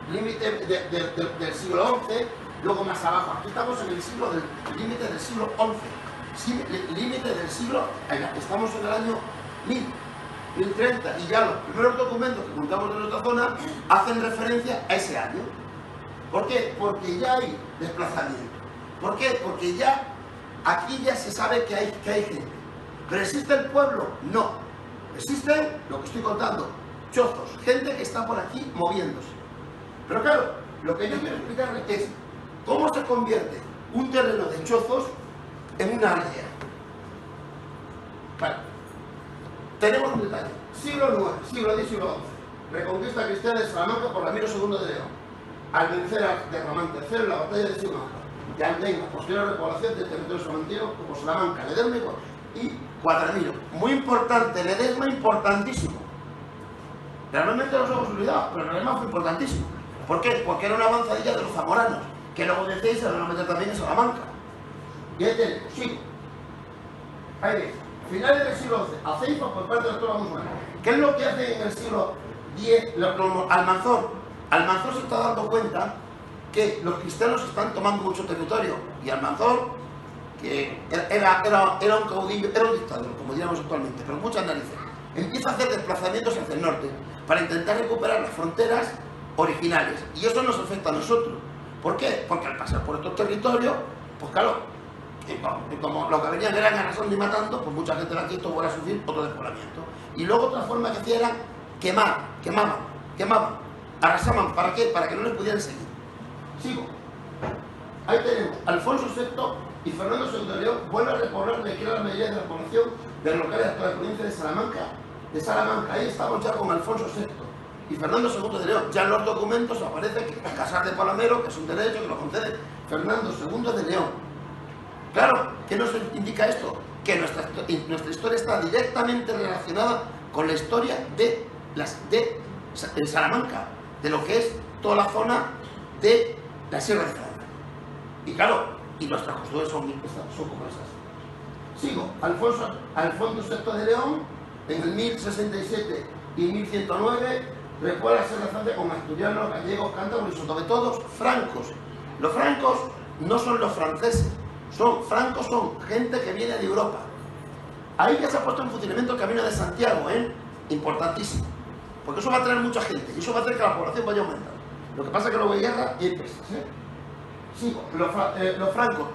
Límite del siglo XI, luego más abajo. Aquí estamos en el límite del siglo XI. Límite del siglo, estamos en el año 1030, y ya los primeros documentos que contamos de nuestra zona hacen referencia a ese año. ¿Por qué? Porque ya hay desplazamiento. ¿Por qué? Porque ya aquí ya se sabe que hay gente. ¿Pero existe el pueblo? No. Existen, lo que estoy contando, chozos, gente que está por aquí moviéndose. Pero claro, lo que yo quiero explicarles es cómo se convierte un terreno de chozos en una aldea. Vale. Tenemos un detalle. Siglo IX, siglo X, siglo XI. Reconquista cristiana de Salamanca por Ramiro II de León. Al vencer de Ramán III en la batalla de Simancas. Y al venir la posterior repoblación del territorio salmantino como Salamanca, Ledesma y Cuadramiro. Muy importante, Ledesma importantísimo. Realmente nos hemos olvidado, pero Ledesma fue importantísimo. ¿Por qué? Porque era una avanzadilla de los zamoranos, que luego decís se van a meter también en Salamanca. Y ahí tenemos, sí. Ahí veis, finales del siglo XI, aceifas por parte de la tropa musulmana. ¿Qué es lo que hace en el siglo X Almanzor? Almanzor se está dando cuenta que los cristianos están tomando mucho territorio, y Almanzor, que era un caudillo, era un dictador, como diríamos actualmente, pero muchas narices, empieza a hacer desplazamientos hacia el norte para intentar recuperar las fronteras originales, y eso nos afecta a nosotros. ¿Por qué? Porque al pasar por estos territorios, pues claro, y como lo que venían eran arrasando y matando, pues mucha gente de aquí tuvo que sufrir otro despoblamiento. Y luego otra forma que hacía era quemaban, arrasaban. ¿Para qué? Para que no les pudieran seguir. Sigo. Ahí tenemos Alfonso VI y Fernando II de León vuelven a repoblar la izquierda la mayoría de la población de los locales de la provincia de Salamanca. Ahí estamos ya con Alfonso VI y Fernando II de León. Ya en los documentos aparece que Casar de Palomero, que es un derecho que lo concede Fernando II de León. Claro, ¿qué nos indica esto? Que nuestra historia está directamente relacionada con la historia de Salamanca, de lo que es toda la zona de la Sierra de Francia. Y claro, y nuestras costumbres son como esas. Sigo. Alfonso VI de León, en el 1067 y 1109, repobla la Sierra de Francia con asturianos, gallegos, cántabros y sobre todo francos. Los francos no son los franceses, francos son gente que viene de Europa. Ahí ya se ha puesto en funcionamiento el Camino de Santiago, importantísimo, porque eso va a traer mucha gente y eso va a hacer que la población vaya aumentando. Lo que pasa es que luego hay guerra y hay pestes. Sigo. Los francos.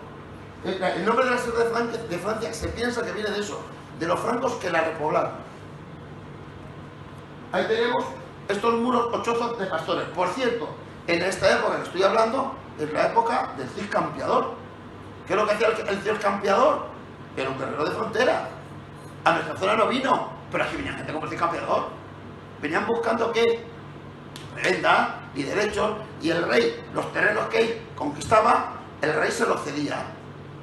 El nombre de la Sierra de Francia se piensa que viene de eso, de los francos que la repoblaron. Ahí tenemos estos muros o chozos de pastores. Por cierto, en esta época que estoy hablando, es la época del Cid Campeador. ¿Qué es lo que hacía el Cid Campeador? Era un guerrero de frontera. A nuestra zona no vino, pero aquí venía gente como el Cid Campeador. Venían buscando qué, renta y derechos, y el rey, los terrenos que él conquistaba, el rey se los cedía.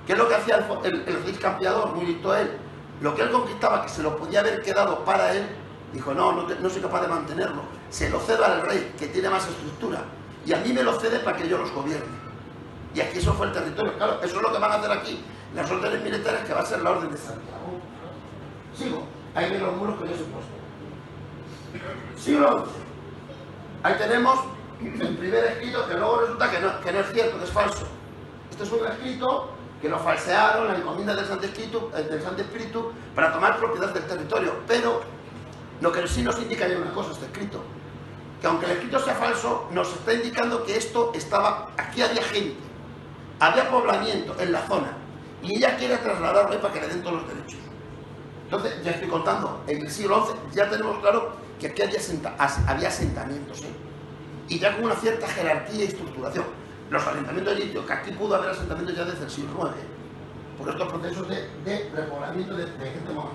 ¿Qué es lo que hacía el Cid Campeador? Muy listo él. Lo que él conquistaba, que se lo podía haber quedado para él, dijo, no soy capaz de mantenerlo. Se lo cedo al rey, que tiene más estructura. Y a mí me lo cede para que yo los gobierne. Y aquí eso fue el territorio. Claro, eso es lo que van a hacer aquí las órdenes militares, que va a ser la orden de Santiago. Sigo. Ahí ven los muros que yo os he puesto. Siglo XI. Ahí tenemos el primer escrito, que luego resulta que no es cierto, que es falso. Este es un escrito que lo falsearon, la encomienda del Santo Espíritu, para tomar propiedad del territorio. Pero lo que sí nos indica ya una cosa, este escrito, que aunque el escrito sea falso, nos está indicando que esto estaba, aquí había gente, había poblamiento en la zona, y ella quiere trasladarlo ahí para que le den todos los derechos. Entonces, ya estoy contando, en el siglo XI ya tenemos claro que aquí había asentamientos, y ya con una cierta jerarquía y estructuración. Los asentamientos de litio, que aquí pudo haber asentamientos ya desde el siglo IX, por estos procesos de repoblamiento de gente muerta.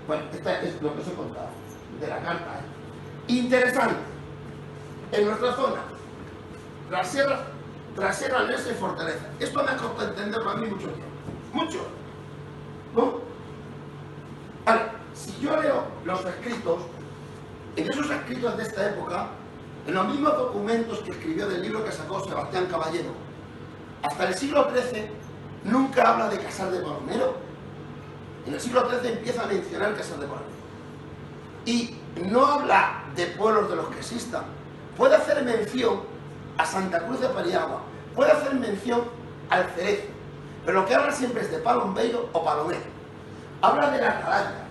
Bueno, esta es lo que os he contado, de la carta. Interesante, en nuestra zona, trasera, Nesa y Fortaleza. Esto me ha costado entenderlo a mí mucho tiempo. Mucho. ¿No? Ahora, si yo leo los escritos, en esos escritos de esta época, en los mismos documentos que escribió del libro que sacó Sebastián Caballero, hasta el siglo XIII nunca habla de Casar de Palomero. En el siglo XIII empieza a mencionar Casar de Palomero. Y no habla de pueblos de los que existan. Puede hacer mención a Santa Cruz de Pariagua, puede hacer mención al Cerezo, pero lo que habla siempre es de Palombeiro o Palomero. Habla de la Atalaya,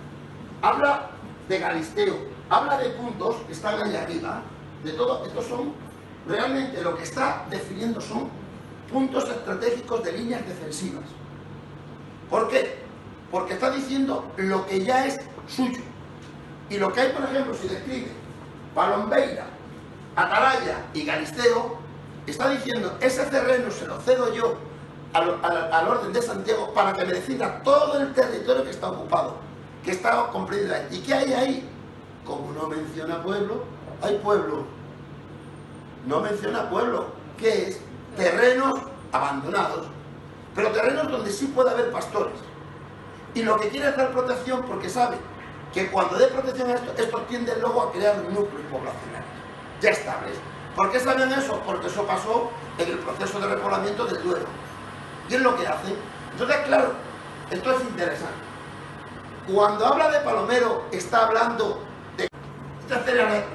habla de Galisteo, habla de puntos que están ahí arriba. De todo, estos son, realmente lo que está definiendo son puntos estratégicos de líneas defensivas. ¿Por qué? Porque está diciendo lo que ya es suyo. Y lo que hay, por ejemplo, si describe Palombeira, Atalaya y Galisteo, está diciendo, ese terreno se lo cedo yo al orden de Santiago para que me defina todo el territorio que está ocupado, que está comprendido ahí. ¿Y qué hay ahí? Como no menciona pueblo, hay pueblo. No menciona pueblo, que es terrenos abandonados, pero terrenos donde sí puede haber pastores. Y lo que quiere es dar protección porque sabe que cuando dé protección a esto tiende luego a crear núcleos poblacionales ya estables. ¿Por qué saben eso? Porque eso pasó en el proceso de repoblamiento del Duero. Y es lo que hace. Entonces, claro, esto es interesante. Cuando habla de Palomero, está hablando de... Esta serie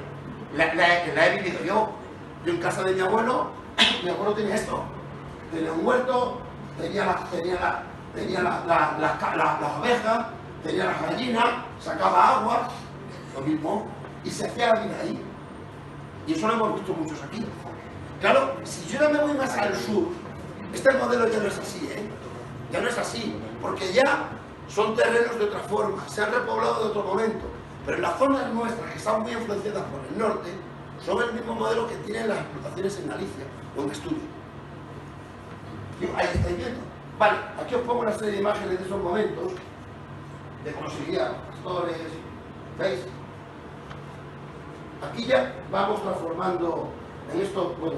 la he vivido yo. Yo en casa de mi abuelo tenía esto. Tenía un huerto, tenía las ovejas, tenía las gallinas, sacaba agua, lo mismo, y se hacía la vida ahí. Y eso lo hemos visto muchos aquí. Claro, si yo ya me voy más al sur, este modelo ya no es así, ya no es así, porque ya son terrenos de otra forma, se han repoblado de otro momento, pero en las zonas nuestras, que están muy influenciadas por el norte, son el mismo modelo que tienen las explotaciones en Galicia o en Asturias. Ahí estáis viendo. Vale, aquí os pongo una serie de imágenes de esos momentos, de cómo se guían los pastores, ¿veis? Aquí ya vamos transformando en esto, bueno,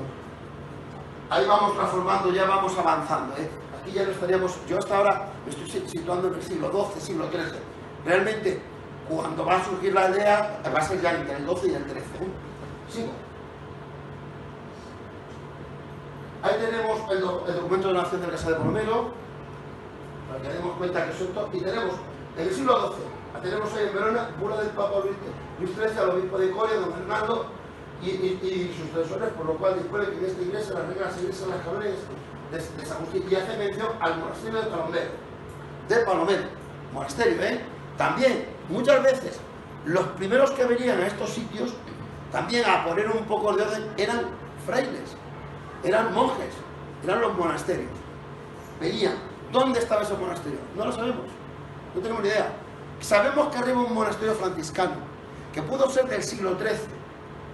ahí vamos transformando, ya vamos avanzando, ¿eh? Aquí ya no estaríamos, yo hasta ahora me estoy situando en el siglo XII, siglo XIII. Realmente, cuando va a surgir la aldea, va a ser ya entre el XII y el XIII, ¿eh? Sigo. Ahí tenemos el documento de donación de la Casa de Palomero, para que demos cuenta que es esto, y tenemos en el siglo XII, tenemos ahí en Verona, bula del Papa Luis XIII al obispo de Coria, don Fernando, y sus sucesores, por lo cual dispone que en esta iglesia las reglas se ingresan las cabrones de San Agustín, y hace mención al monasterio de Palomero, monasterio, ¿eh? También, muchas veces, los primeros que venían a estos sitios, también a poner un poco de orden, eran frailes, eran monjes, eran los monasterios. Venían. ¿Dónde estaba ese monasterio? No lo sabemos, no tenemos ni idea. Sabemos que arriba un monasterio franciscano, que pudo ser del siglo XIII,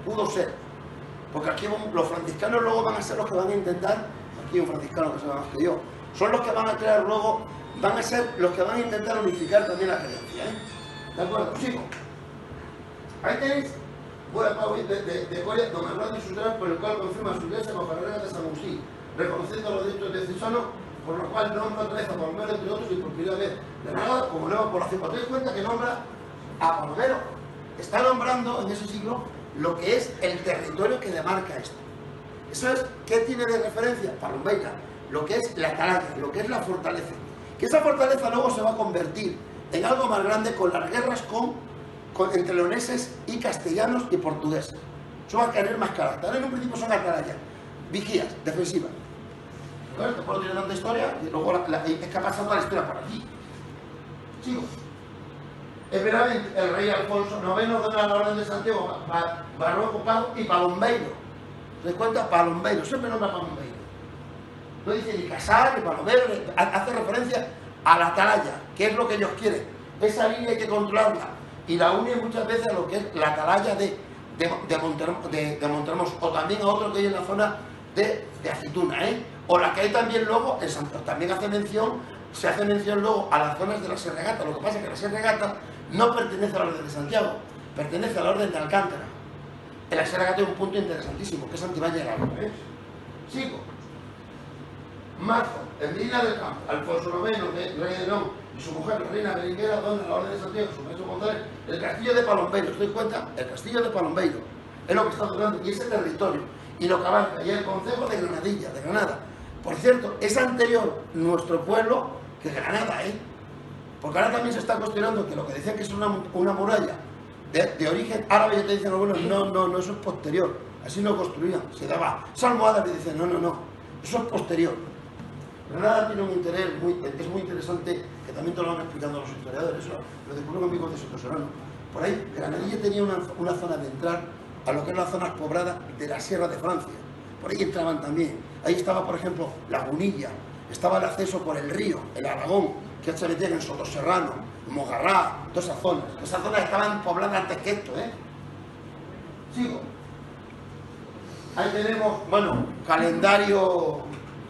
pudo ser, porque aquí los franciscanos luego van a ser los que van a intentar, aquí hay un franciscano que se llama más que yo, son los que van a crear luego, van a ser los que van a intentar unificar también la creencia, ¿eh? ¿De acuerdo? Sigo. Ahí tenéis, buena Pablo de Coria, don Arnaldo y sus dramas, por el cual confirma su iglesia bajo la regla de San Agustín, reconociendo los derechos de Cisano, por lo cual nombra otra vez a Palomero, entre otros, y por primera vez de nada, como nueva población. Os dais cuenta que nombra a Palomero. Está nombrando en ese siglo lo que es el territorio que demarca esto. Eso es, ¿qué tiene de referencia? Palombeira, lo que es la atalaya, lo que es la fortaleza. Que esa fortaleza luego se va a convertir en algo más grande con las guerras entre leoneses y castellanos y portugueses. Eso va a tener más carácter. En un principio son atalayas, vigías, defensivas. Te puedo tirar tanta historia y luego es que ha pasado toda la historia por aquí. Sigo. El rey Alfonso IX ordena la orden de Santiago, Barroco, Pago y Palombeiro. ¿Se das cuenta? Palombeiro, siempre nombra Palombeiro. No dice ni Casar, ni Palomero, hace referencia a la atalaya, que es lo que ellos quieren. Esa línea hay que controlarla y la une muchas veces a lo que es la atalaya de Montermós, o también a otro que hay en la zona de Aceituna, ¿eh? O la que hay también luego en Santos. También se hace mención luego a las zonas de la Sierra Gata. Lo que pasa es que la Sierra Gata no pertenece a la Orden de Santiago, pertenece a la Orden de Alcántara. En la Sierra Gata hay un punto interesantísimo, que es Santibáñez de la Luna, ¿eh? Sigo. Marzo, en Medina del Campo, Alfonso IX, rey de León, y su mujer, la reina Berenguera, dona la Orden de Santiago, su maestro González, el castillo de Palombeiro. ¿Os dais cuenta? El castillo de Palombeiro es lo que está tocando, y ese territorio, y lo que abarca, y el concejo de Granadilla, de Granada. Por cierto, es anterior nuestro pueblo que Granada, ¿eh? Porque ahora también se está cuestionando que lo que decían que es una muralla de origen árabe, ya te dicen algunos, no, eso es posterior, así no construían, se daba esa almohada y dicen, no, eso es posterior. Granada tiene un interés, es muy interesante, que también te lo van explicando los historiadores, eso lo descubrieron amigos de Soto Serrano. Por ahí, Granadilla tenía una zona de entrar a lo que es las zonas pobladas de la Sierra de Francia. Por ahí entraban también. Ahí estaba, por ejemplo, Lagunilla, estaba el acceso por el río, el Aragón, que se metían en Soto Serrano, Mogarrá, todas esas zonas. Esas zonas estaban pobladas antes que esto, ¿eh? Sigo. Ahí tenemos, bueno, calendario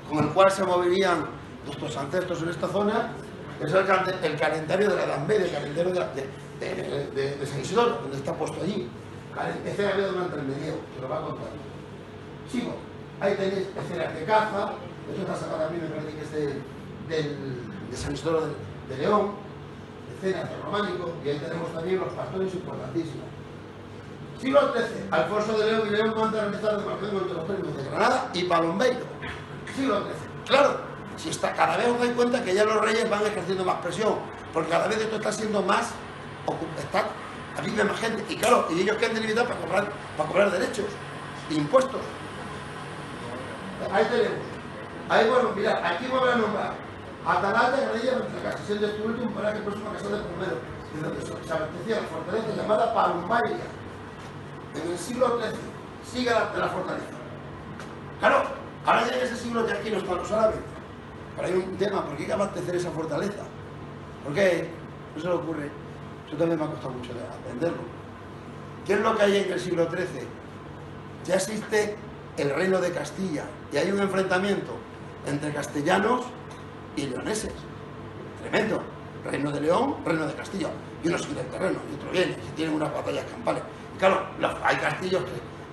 con el cual se moverían nuestros ancestros en esta zona, es el calendario de la Edad Media, el calendario de San Isidoro, donde está puesto allí. Ese había durante el medievo, se lo va a contar. Sigo. Ahí tenéis escenas de caza, esto está sacado también, me parece que es de San Isidoro de León, escenas de románico, y ahí tenemos también los pastores importantísimos. Siglo XIII, Alfonso de León y León manda a realizar demarcación entre los términos de Granada y Palombeiro. Siglo XIII. Claro, si está, cada vez os dais cuenta que ya los reyes van ejerciendo más presión, porque cada vez esto está siendo más, vive más gente, y claro, y ellos quieren debilitar para cobrar derechos, impuestos. Ahí tenemos. Ahí, bueno, mirad, aquí voy a nombrar Atalaya, Granadilla, nuestra casa, siendo este último para que próxima casa de Palomero, de donde se abastecía la fortaleza llamada Palombaria. En el siglo XIII, sigue la fortaleza. Claro, ahora ya en ese siglo ya aquí no están los árabes. Pero hay un tema, ¿por qué hay que abastecer esa fortaleza? ¿Por qué? No se le ocurre. Eso también me ha costado mucho aprenderlo. ¿Qué es lo que hay en el siglo XIII? Ya existe el reino de Castilla y hay un enfrentamiento entre castellanos y leoneses. Tremendo. Reino de León, Reino de Castilla. Y unos quieren terreno y otros vienen, y tienen unas batallas campales. Y claro, hay castillos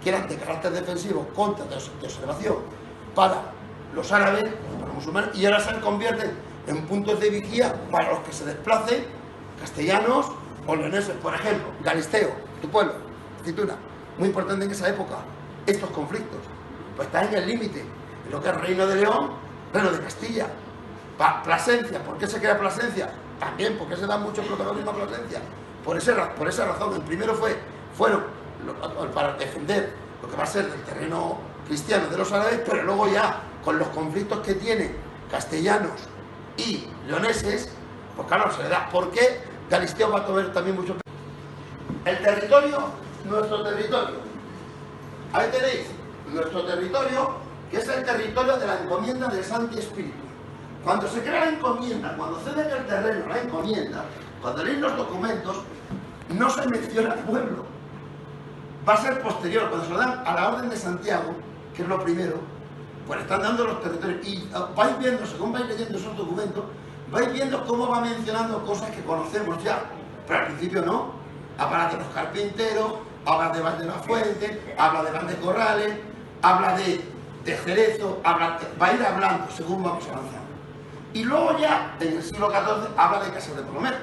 que eran de carácter defensivo, contra de observación, para los árabes, para los musulmanes, y ahora se convierten en puntos de vigía para los que se desplacen, castellanos o leoneses. Por ejemplo, Galisteo, tu pueblo, Cituna, muy importante en esa época, estos conflictos, pues están en el límite, en lo que es Reino de León, Reino de Castilla. Plasencia, ¿por qué se crea Plasencia? También porque se da mucho protagonismo a Plasencia. Por esa razón, el primero fueron para defender lo que va a ser el terreno cristiano de los árabes, pero luego ya con los conflictos que tienen castellanos y leoneses, pues claro, se le da. ¿Por qué Galisteo va a tomar también mucho? El territorio, nuestro territorio. Ahí tenéis nuestro territorio, que es el territorio de la encomienda del Santi Espíritu. Cuando se crea la encomienda, cuando ceden el terreno, la encomienda, cuando leéis los documentos, no se menciona el pueblo. Va a ser posterior, cuando se lo dan a la Orden de Santiago, que es lo primero, pues están dando los territorios. Y vais viendo, según vais leyendo esos documentos, vais viendo cómo va mencionando cosas que conocemos ya, pero al principio no. Habla de los carpinteros, habla de Val de la Fuente, habla de Val de Corrales, habla de Cerezo, va a ir hablando según vamos avanzando. Y luego ya, en el siglo XIV, habla de Casar de Palomero.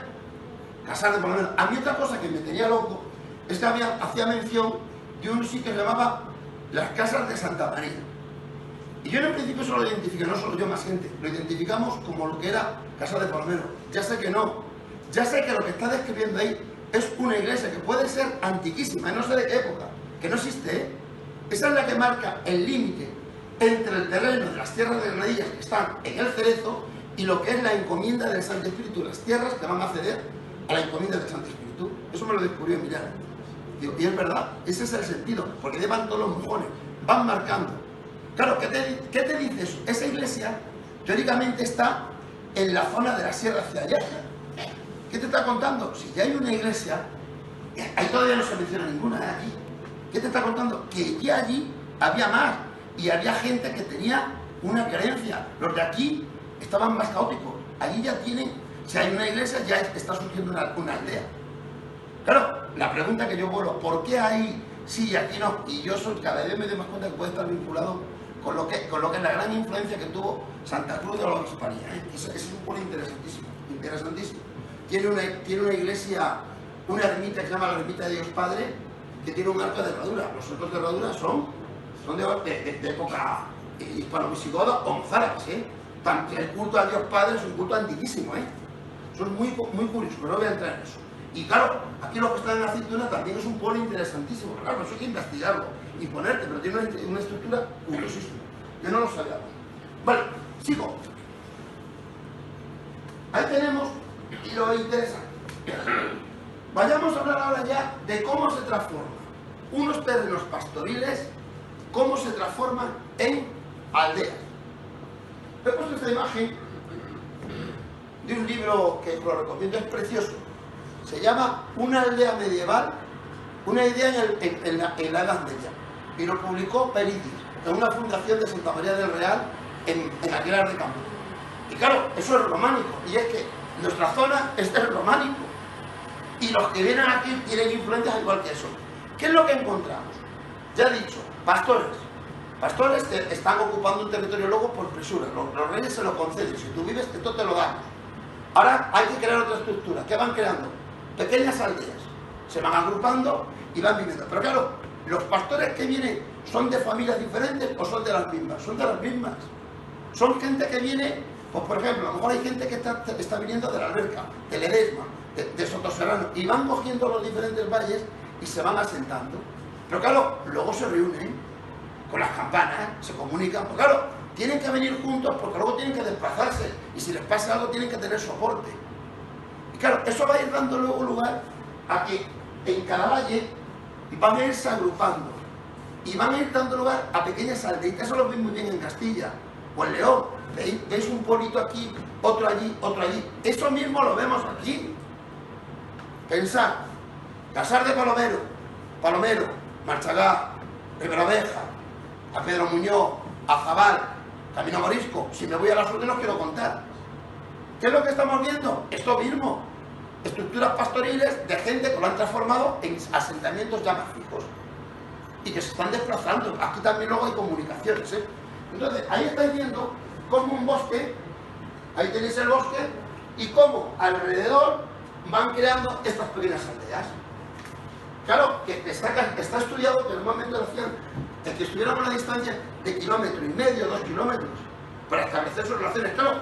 Casar de Palomero. A mí otra cosa que me tenía loco es que hacía mención de un sitio que se llamaba las Casas de Santa María. Y yo en el principio solo lo identifiqué, no solo yo, más gente, lo identificamos como lo que era Casar de Palomero. Ya sé que no. Ya sé que lo que está describiendo ahí es una iglesia que puede ser antiquísima, no sé de qué época, que no existe, ¿eh? Esa es la que marca el límite entre el terreno de las tierras de Granadillas que están en el Cerezo y lo que es la encomienda del Santo Espíritu, las tierras que van a ceder a la encomienda del Santo Espíritu. Eso me lo descubrió Millán. Digo, y es verdad, ese es el sentido, porque llevan todos los mojones, van marcando. Claro, ¿qué te dice eso? Esa iglesia, teóricamente, está en la zona de la sierra hacia allá. ¿Qué te está contando? Si ya hay una iglesia, ahí todavía no se menciona ninguna de aquí. ¿Qué te está contando? Que ya allí había más, y había gente que tenía una creencia. Los de aquí estaban más caóticos. Allí ya tienen, si hay una iglesia, ya está surgiendo una aldea. Claro, la pregunta que yo vuelo, ¿por qué ahí sí y aquí no? Y yo cada vez me doy más cuenta que puede estar vinculado con lo que es la gran influencia que tuvo Santa Cruz de la Obispanía. Ese es un pueblo interesantísimo. Tiene una iglesia, una ermita que se llama la Ermita de Dios Padre, que tiene un arco de herradura. Los arcos de herradura son de época hispano-visigoda o mozárabes, ¿eh? El culto a Dios Padre es un culto antiquísimo, ¿eh? Eso es muy curioso, pero no voy a entrar en eso. Y claro, aquí lo que está en la Aceituna también es un pueblo interesantísimo. Claro, eso hay que investigarlo y ponerte, pero tiene una estructura curiosísima. Yo no lo sabía. Vale, sigo. Ahí tenemos y lo interesante. Vayamos a hablar ahora ya de cómo se transforma unos terrenos pastoriles, cómo se transforman en aldeas. He puesto esta imagen de un libro que os lo recomiendo, es precioso. Se llama Una aldea medieval, una idea en la Edad Media. Y lo publicó Peridis, en una fundación de Santa María del Real, en Aguilar de Campo. Y claro, eso es románico. Y es que nuestra zona es del románico. Y los que vienen aquí tienen influencias igual que eso. ¿Qué es lo que encontramos? Ya he dicho, pastores. Pastores están ocupando un territorio luego por presura. Los reyes se lo conceden. Si tú vives, esto te lo damos. Ahora hay que crear otra estructura. ¿Qué van creando? Pequeñas aldeas. Se van agrupando y van viviendo. Pero claro, los pastores que vienen, ¿son de familias diferentes o son de las mismas? Son de las mismas. Son gente que viene, pues por ejemplo, a lo mejor hay gente que está viniendo de la Alberca, de Ledesma, de Sotoserrano, y van cogiendo los diferentes valles y se van asentando. Pero claro, luego se reúnen con las campanas, se comunican, pues claro, tienen que venir juntos porque luego tienen que desplazarse y si les pasa algo tienen que tener soporte. Y claro, eso va a ir dando luego lugar a que en cada valle van a irse agrupando y van a ir dando lugar a pequeñas aldeitas. Eso lo veis muy bien en Castilla o en León. ¿Veis un pueblito aquí, otro allí, otro allí? Eso mismo lo vemos aquí. Pensad, Casar de Palomero, Marchagá, Ribeiraveja, a Pedro Muñoz, a Zabal, Camino Morisco. Si me voy a la sur no os quiero contar. ¿Qué es lo que estamos viendo? Esto mismo. Estructuras pastoriles de gente que lo han transformado en asentamientos ya más fijos y que se están desplazando. Aquí también luego hay comunicaciones, ¿eh? Entonces, ahí estáis viendo como un bosque, ahí tenéis el bosque, y cómo alrededor van creando estas pequeñas aldeas. Claro, que está estudiado que normalmente lo hacían de que estuvieran a una distancia de 1,5 kilómetros, 2 kilómetros, para establecer sus relaciones. Claro,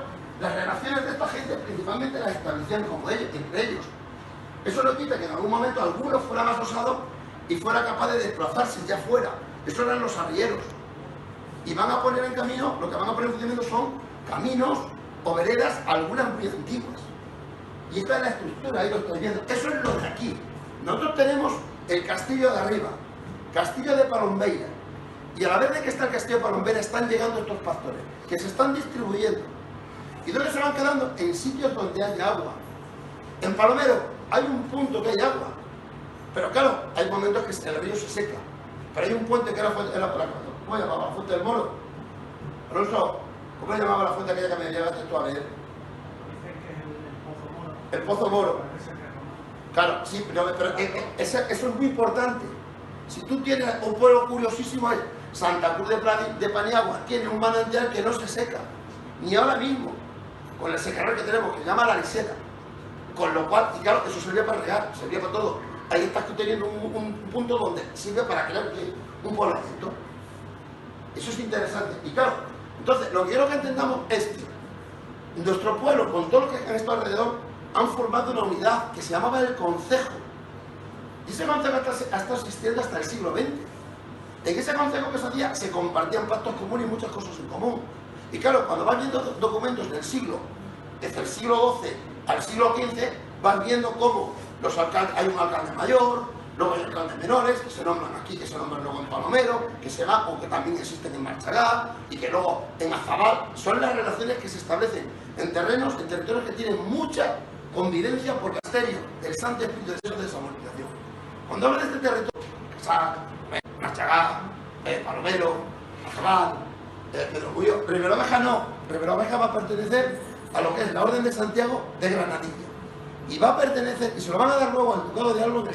las relaciones de esta gente principalmente las establecían como ellos, entre ellos. Eso no quita que en algún momento alguno fuera más osado y fuera capaz de desplazarse ya fuera. Eso eran los arrieros. Y van a poner en camino, lo que van a poner en funcionamiento son caminos o veredas, algunas muy antiguas. Y esta es la estructura, ahí lo estoy viendo. Eso es lo de aquí. Nosotros tenemos el castillo de arriba, castillo de Palombeira. Y a la vez de que está el castillo de Palombeira están llegando estos pastores, que se están distribuyendo. ¿Y dónde se van quedando? En sitios donde hay agua. En Palomero hay un punto que hay agua. Pero claro, hay momentos que el río se seca. Pero hay un puente que era ¿cómo se llamaba? La Fuente del Moro. Alonso, ¿cómo se llamaba la fuente aquella que me llevaste tú a ver? El Pozo Moro. Claro, sí, pero eso es muy importante. Si tú tienes un pueblo curiosísimo, es Santa Cruz de Paniagua, tiene un manantial que no se seca, ni ahora mismo, con el secador que tenemos, que se llama la Lisera. Con lo cual, y claro, eso servía para regar, servía para todo. Ahí estás tú teniendo un punto donde sirve para crear un poblamiento. Eso es interesante. Y claro, entonces, lo que quiero que entendamos es que nuestro pueblo, con todo lo que han estado alrededor, han formado una unidad que se llamaba el concejo. Y ese concejo ha estado existiendo hasta el siglo XX. En ese concejo que se hacía se compartían pactos comunes y muchas cosas en común. Y claro, cuando vas viendo documentos del siglo, desde el siglo XII al siglo XV, vas viendo cómo hay un alcalde mayor, luego hay alcaldes menores, que se nombran aquí, que se nombran luego en Palomero, que se va, o que también existen en Marchagá, y que luego en Azabal. Son las relaciones que se establecen en terrenos, en territorios que tienen mucha convivencia por casterio del Santo Espíritu de Dios de esa multiplicación. Cuando hablo de este territorio, Casar, Marchagá, Palomero, Azabal, Pedrogullo, Ribera Oveja no, Ribera Oveja va a pertenecer a lo que es la Orden de Santiago de Granadilla. Y va a pertenecer, y se lo van a dar luego al Ducado de Alba en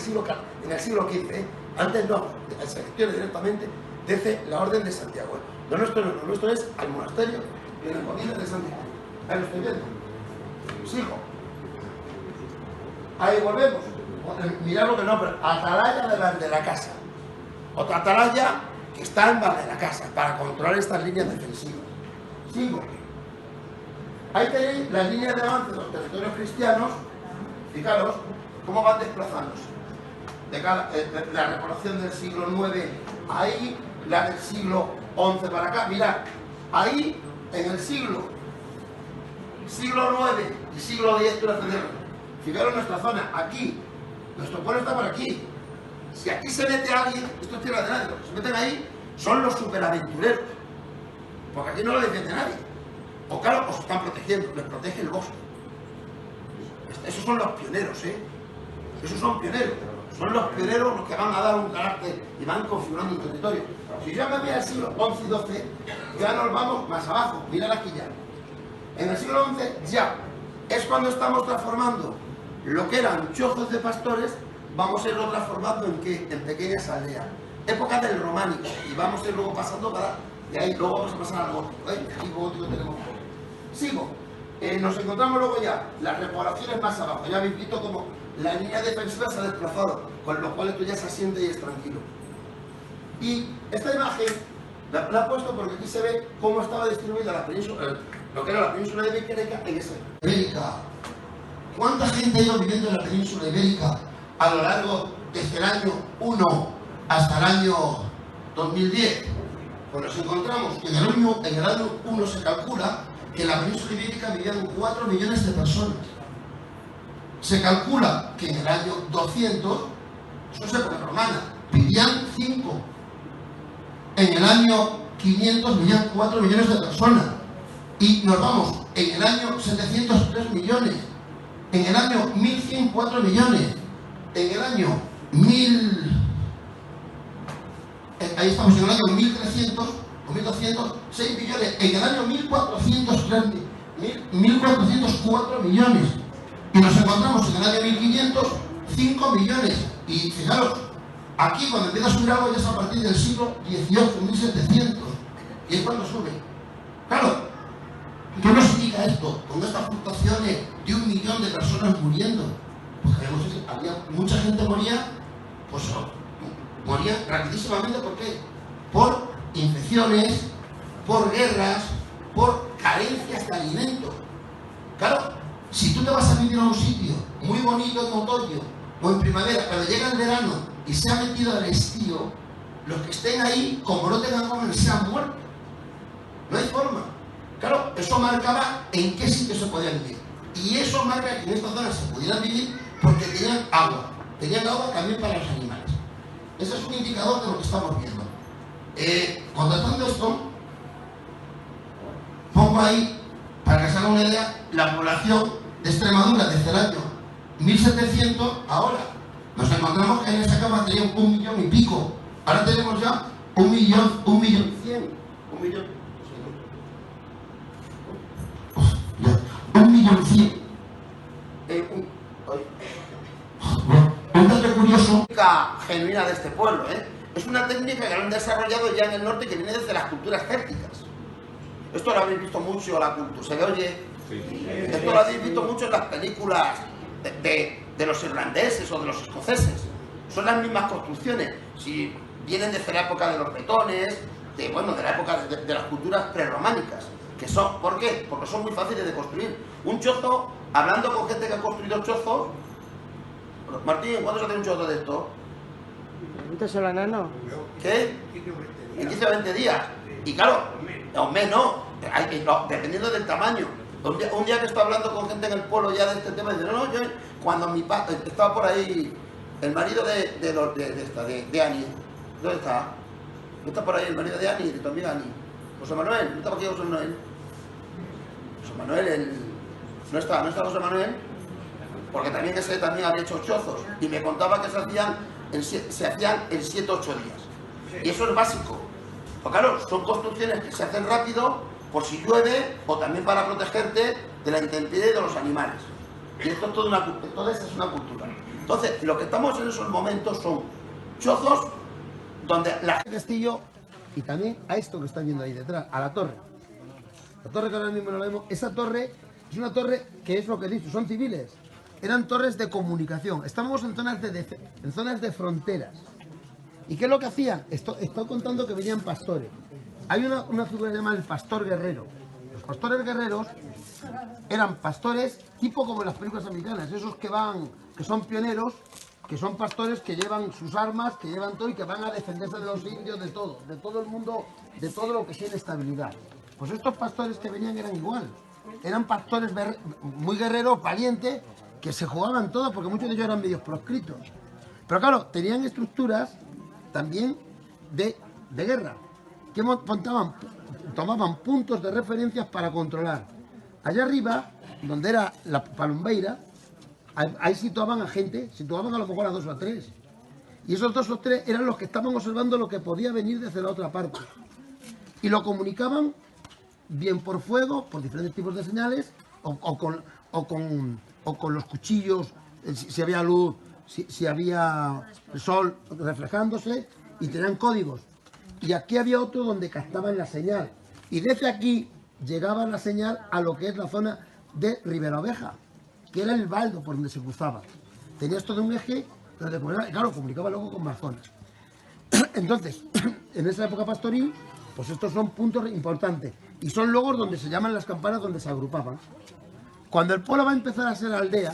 el siglo XV, antes no, se gestiona directamente desde la Orden de Santiago. Lo nuestro es al monasterio de la Encomienda de Santiago. Ahí lo estoy viendo. Sigo. Ahí volvemos. Mirad lo que no, pero atalaya de la casa. Otra atalaya que está en base de la casa para controlar estas líneas defensivas. Sigo. Ahí tenéis las líneas de avance de los territorios cristianos. Fijaros cómo van desplazándose. La repoblación del siglo IX, ahí, la del siglo XI para acá. Mirad, ahí en el siglo IX y siglo X, fijaros nuestra zona, aquí, nuestro pueblo está por aquí. Si aquí se mete alguien, esto es tierra de nadie, los que se meten ahí son los superaventureros, porque aquí no lo defiende nadie. O claro, os están protegiendo, les protege el bosque. Esos son los pioneros, ¿eh? Esos son pioneros. Son los pioneros los que van a dar un carácter y van configurando un territorio. Si yo me voy al siglo XI y XII, ya nos vamos más abajo. Mirad aquí ya. En el siglo XI ya es cuando estamos transformando lo que eran chozos de pastores, vamos a irlo transformando en ¿qué? En pequeñas aldeas. Época del románico. Y vamos a ir luego pasando para... De ahí luego vamos a pasar al gótico. Aquí gótico tenemos... Sigo. Nos encontramos luego ya las repoblaciones más abajo. Ya habéis visto como la línea defensiva se ha desplazado, con lo cual tú ya se asiente y es tranquilo. Y esta imagen la he puesto porque aquí se ve cómo estaba distribuida la península, lo que era la península ibérica en esa Ibérica. ¿Cuánta gente ha ido viviendo en la península ibérica a lo largo desde el año 1 hasta el año 2010? Pues nos encontramos que en el año 1 se calcula que en la península ibérica vivían 4 millones de personas. Se calcula que en el año 200, eso es época romana, vivían 5. En el año 500 vivían 4 millones de personas. Y nos vamos, en el año 700, 3 millones. En el año 1100, 4 millones. En el año 1000... ahí estamos en el año 1300 o 6 millones, en el año 1404 millones, y nos encontramos en el año 1500 5 millones, y fijaros, aquí cuando empieza a subir algo ya es a partir del siglo XVIII, 1700, y es cuando sube. Claro, ¿qué nos indica esto? Con estas fluctuaciones de 1 millón de personas muriendo, pues había mucha gente moría, pues moría rapidísimamente. ¿Por qué? Por infecciones, por guerras, por carencias de alimento. Claro, si tú te vas a vivir a un sitio muy bonito en otoño o en primavera, cuando llega el verano y se ha metido el estío, los que estén ahí, como no tengan comer, se han muerto. No hay forma. Claro, eso marcaba en qué sitio se podía vivir. Y eso marca que en esta zona se pudieran vivir porque tenían agua. Tenían agua también para los animales. Ese es un indicador de lo que estamos viendo. Contrastando esto, pongo ahí, para que se haga una idea, la población de Extremadura desde el año 1700 ahora. Nos encontramos que en esa cama tenían 1 millón y pico. Ahora tenemos ya 1 millón 100. 1 millón. 1 millón 100. Un dato curioso. Genuina de este pueblo, es una técnica que han desarrollado ya en el norte, que viene desde las culturas célticas. Esto lo habéis visto mucho, la cultura, ¿se le oye? Sí. Esto lo habéis visto mucho en las películas de los irlandeses o de los escoceses. Son las mismas construcciones. Si vienen desde la época de los bretones, de la época de las culturas prerrománicas. Que son, ¿por qué? Porque son muy fáciles de construir. Un chozo, hablando con gente que ha construido chozos, Martín, ¿cuándo se hace un chozo de esto? Pregúntaselo al nano. ¿Qué? En 15 o 20 días. Y claro, un mes no, dependiendo del tamaño. Un día que estoy hablando con gente en el pueblo ya de este tema, dice, no, yo cuando mi padre estaba por ahí, el marido de Ani, ¿dónde está? ¿No está por ahí el marido de Ani, de tu amiga Ani? José Manuel, ¿no está por aquí José Manuel? José Manuel, ¿no está José Manuel? Porque también ese también había hecho chozos y me contaba que se hacían en 7 o 8 días. Y eso es básico. Porque claro, son construcciones que se hacen rápido por si llueve o también para protegerte de la intemperie de los animales. Y esto es toda es una cultura. Entonces, lo que estamos en esos momentos son chozos donde la Castillo, y también a esto que están viendo ahí detrás, a la torre. La torre que ahora mismo no la vemos, esa torre es una torre que es lo que he dicho, son civiles. Eran torres de comunicación. Estamos en zonas de fronteras. ¿Y qué es lo que hacían? Estoy contando que venían pastores. Hay una figura que se llama el pastor guerrero. Los pastores guerreros eran pastores tipo como en las películas americanas, esos que son pioneros, que son pastores que llevan sus armas, que llevan todo y que van a defenderse de los indios, de todo el mundo, de todo lo que sea inestabilidad. Pues estos pastores que venían eran igual. Eran pastores muy guerreros, valientes, que se jugaban todo, porque muchos de ellos eran medios proscritos. Pero claro, tenían estructuras también de guerra, que tomaban puntos de referencias para controlar. Allá arriba, donde era la Palombeira, ahí situaban a gente, situaban a lo mejor a 2 o a 3. Y esos 2 o 3 eran los que estaban observando lo que podía venir desde la otra parte. Y lo comunicaban bien por fuego, por diferentes tipos de señales, o con los cuchillos, si había luz, si había sol reflejándose, y tenían códigos. Y aquí había otro donde captaban la señal. Y desde aquí llegaba la señal a lo que es la zona de Ribera Oveja, que era el baldo por donde se cruzaba. Tenías todo un eje, donde, claro, comunicaba luego con más zonas. Entonces, en esa época pastoril, pues estos son puntos importantes. Y son luego donde se llaman las campanas, donde se agrupaban. Cuando el pueblo va a empezar a ser aldea,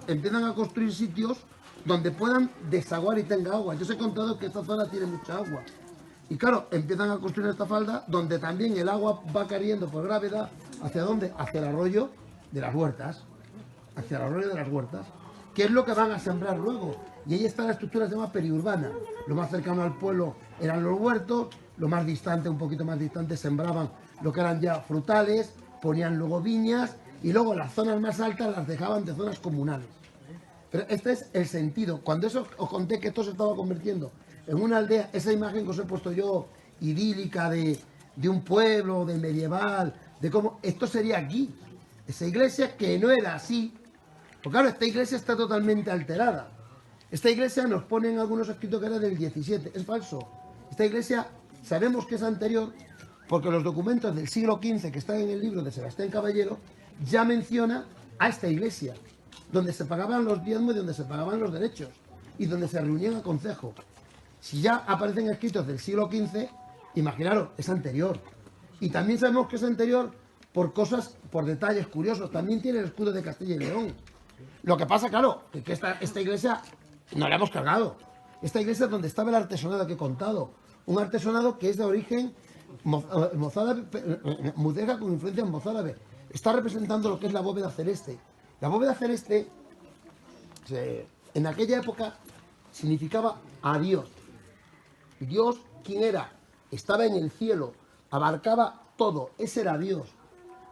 empiezan a construir sitios donde puedan desaguar y tenga agua. Yo os he contado que esta zona tiene mucha agua. Y claro, empiezan a construir esta falda donde también el agua va cayendo por gravedad. ¿Hacia dónde? Hacia el arroyo de las huertas. Hacia el arroyo de las huertas. ¿Qué es lo que van a sembrar luego? Y ahí está la estructura que se llama periurbana. Lo más cercano al pueblo eran los huertos, lo más distante, un poquito más distante, sembraban lo que eran ya frutales, ponían luego viñas y luego las zonas más altas las dejaban de zonas comunales. Pero este es el sentido. Cuando eso os conté que esto se estaba convirtiendo en una aldea, esa imagen que os he puesto yo, idílica de de un pueblo, de medieval, de cómo... Esto sería aquí. Esa iglesia que no era así. Porque claro, esta iglesia está totalmente alterada. Esta iglesia nos ponen algunos escritos que era del 17. Es falso. Esta iglesia sabemos que es anterior porque los documentos del siglo XV que están en el libro de Sebastián Caballero ya menciona a esta iglesia, donde se pagaban los diezmos y donde se pagaban los derechos y donde se reunían a consejo. Si ya aparecen escritos del siglo XV, imaginaros, es anterior. Y también sabemos que es anterior por cosas, por detalles curiosos. También tiene el escudo de Castilla y León. Lo que pasa, claro, que esta iglesia no la hemos cargado. Esta iglesia es donde estaba el artesonado que he contado. Un artesonado que es de origen mozárabe, mudéjar con influencia mozárabe. Está representando lo que es la bóveda celeste. La bóveda celeste, en aquella época, significaba a Dios. Dios, ¿quién era? Estaba en el cielo, abarcaba todo, ese era Dios.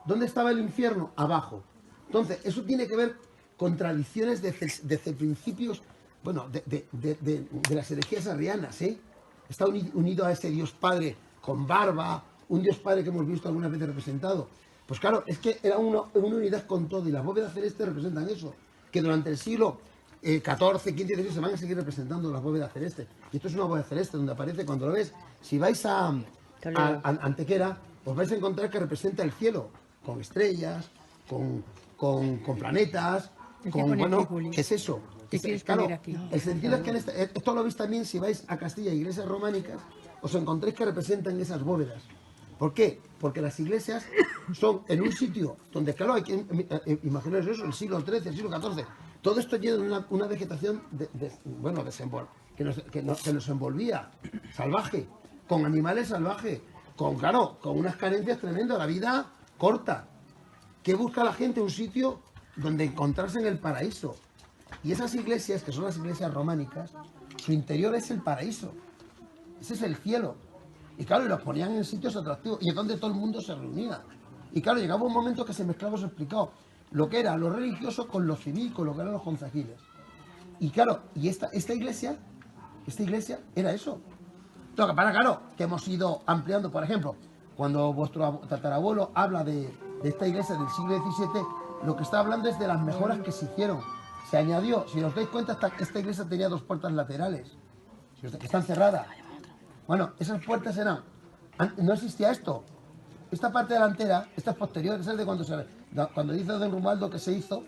¿Dónde estaba el infierno? Abajo. Entonces, eso tiene que ver con tradiciones desde principios, bueno, de las herejías arrianas, ¿eh? Está unido a ese Dios Padre con barba, un Dios Padre que hemos visto algunas veces representado. Pues claro, es que era una unidad con todo, y las bóvedas celestes representan eso, que durante el siglo XIV, XV y XVI se van a seguir representando las bóvedas celestes. Y esto es una bóveda celeste donde aparece, cuando lo ves, si vais a Antequera, os vais a encontrar que representa el cielo, con estrellas, con planetas, con, bueno, ¿qué es eso? Claro, el sentido es que esto lo veis también si vais a Castilla, iglesias románicas, os encontréis que representan esas bóvedas. ¿Por qué? Porque las iglesias son en un sitio donde, claro, hay que imaginaros eso, el siglo XIII, el siglo XIV, todo esto lleno de una vegetación que nos envolvía, salvaje, con animales salvajes, con unas carencias tremendas, la vida corta. ¿Qué busca la gente? Un sitio donde encontrarse en el paraíso. Y esas iglesias, que son las iglesias románicas, su interior es el paraíso. Ese es el cielo. Y claro, y los ponían en sitios atractivos, y es donde todo el mundo se reunía. Y claro, llegaba un momento que se mezclaba, os he explicado, lo que era lo religioso con lo civil, con lo que eran los concejiles. Y claro, y esta iglesia era eso. Lo que pasa, claro, que hemos ido ampliando, por ejemplo, cuando vuestro tatarabuelo habla de esta iglesia del siglo XVII, lo que está hablando es de las mejoras que se hicieron. Se añadió, si os dais cuenta, esta iglesia tenía dos puertas laterales, que están cerradas. Bueno, esas puertas eran... No existía esto. Esta parte delantera, esta es posterior, esa es de cuando dice Don Romualdo que se hizo,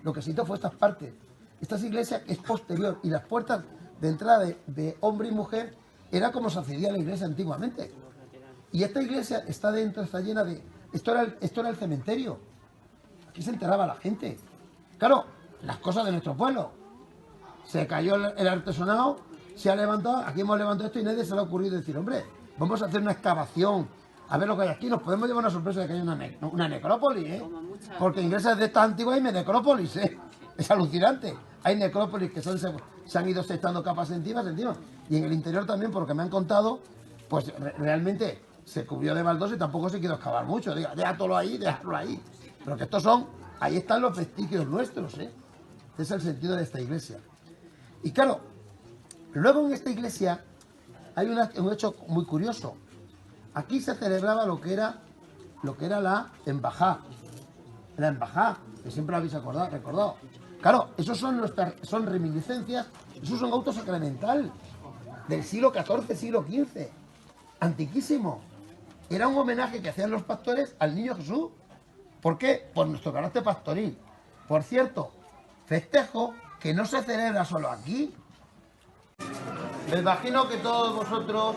lo que se hizo fue estas partes. Esta iglesia es posterior, y las puertas de entrada de hombre y mujer era como se accedía a la iglesia antiguamente. Y esta iglesia está dentro, está llena de... Esto era el cementerio. Aquí se enterraba la gente. Claro, las cosas de nuestro pueblo. Se cayó el artesonado, se ha levantado, aquí hemos levantado esto y nadie se le ha ocurrido decir, hombre, vamos a hacer una excavación, a ver lo que hay aquí, nos podemos llevar una sorpresa de que hay una necrópolis, ¿eh? Porque en iglesias de estas antiguas hay necrópolis, ¿eh? Es alucinante. Hay necrópolis que se han ido sectando capas encima. Y en el interior también, porque me han contado, pues realmente se cubrió de baldosa y tampoco se quiso excavar mucho. Déjalo ahí. Pero que estos ahí están los vestigios nuestros, ¿eh? Ese es el sentido de esta iglesia. Y claro, luego en esta iglesia hay un hecho muy curioso. Aquí se celebraba lo que era la embajada. La embajada, que siempre lo habéis recordado. Claro, esos son reminiscencias, esos son autos sacramental del siglo XIV, siglo XV. Antiquísimo. Era un homenaje que hacían los pastores al niño Jesús. ¿Por qué? Por nuestro carácter pastoril. Por cierto, festejo que no se celebra solo aquí. Me imagino que todos vosotros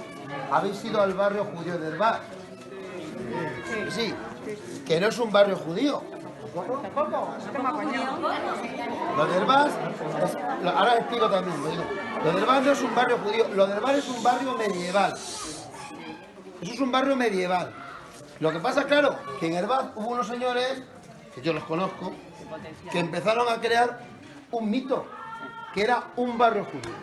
habéis ido al barrio judío de Herbás. Sí, que no es un barrio judío. Lo de Herbás, ahora os explico también. Lo de Herbás no es un barrio judío, lo de Herbás es un barrio medieval. Eso es un barrio medieval. Lo que pasa, claro, que en Herbás hubo unos señores, que yo los conozco, que empezaron a crear un mito, que era un barrio judío.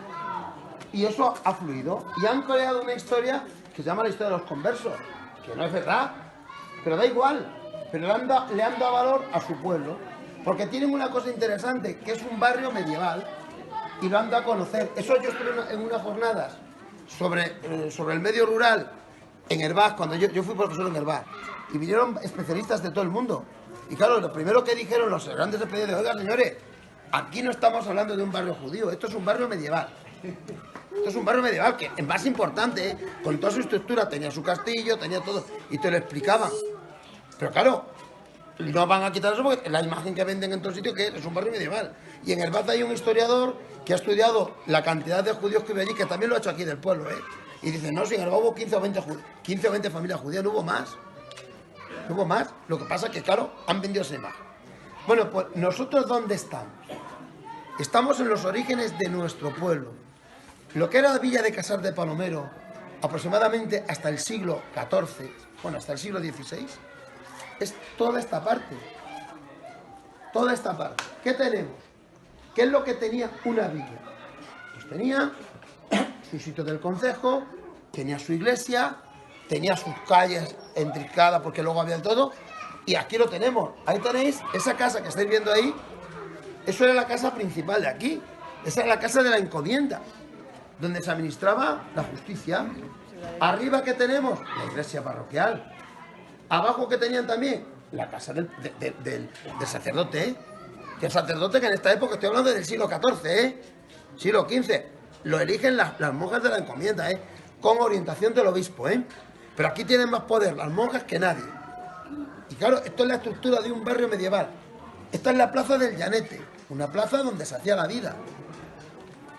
Y eso ha fluido. Y han creado una historia que se llama la historia de los conversos, que no es verdad, pero da igual. Pero le han dado valor a su pueblo, porque tienen una cosa interesante, que es un barrio medieval, y lo han dado a conocer. Eso yo estuve en unas jornadas sobre el medio rural en Herbás, cuando yo fui profesor en Herbás, y vinieron especialistas de todo el mundo. Y claro, lo primero que dijeron los grandes especialistas, oiga, señores, aquí no estamos hablando de un barrio judío, esto es un barrio medieval. Esto es un barrio medieval que es más importante, ¿eh? Con toda su estructura, tenía su castillo, tenía todo, y te lo explicaban. Pero claro, no van a quitar eso porque la imagen que venden en todo sitio que es un barrio medieval. Y en Herbaz hay un historiador que ha estudiado la cantidad de judíos que vive allí, que también lo ha hecho aquí del pueblo, ¿eh? Y dice, no, si en Herbaz hubo 15 o 20 familias judías, no hubo más. No hubo más. Lo que pasa es que, claro, han vendido esa imagen. Bueno, pues nosotros ¿dónde estamos? Estamos en los orígenes de nuestro pueblo. Lo que era la villa de Casar de Palomero, aproximadamente hasta el siglo XIV, bueno, hasta el siglo XVI, es toda esta parte. Toda esta parte. ¿Qué tenemos? ¿Qué es lo que tenía una villa? Pues tenía su sitio del concejo, tenía su iglesia, tenía sus calles entriscadas porque luego había todo, y aquí lo tenemos. Ahí tenéis esa casa que estáis viendo ahí, eso era la casa principal de aquí, esa es la casa de la encomienda, donde se administraba la justicia. Arriba, ¿qué tenemos? La iglesia parroquial. Abajo, ¿qué tenían también? La casa del sacerdote, ¿eh? Que el sacerdote, que en esta época, estoy hablando del siglo XIV, ¿eh? Siglo XV, lo eligen las monjas de la encomienda, ¿eh? Con orientación del obispo, ¿eh? Pero aquí tienen más poder las monjas que nadie. Y claro, esto es la estructura de un barrio medieval. Esta es la plaza del Llanete, una plaza donde se hacía la vida.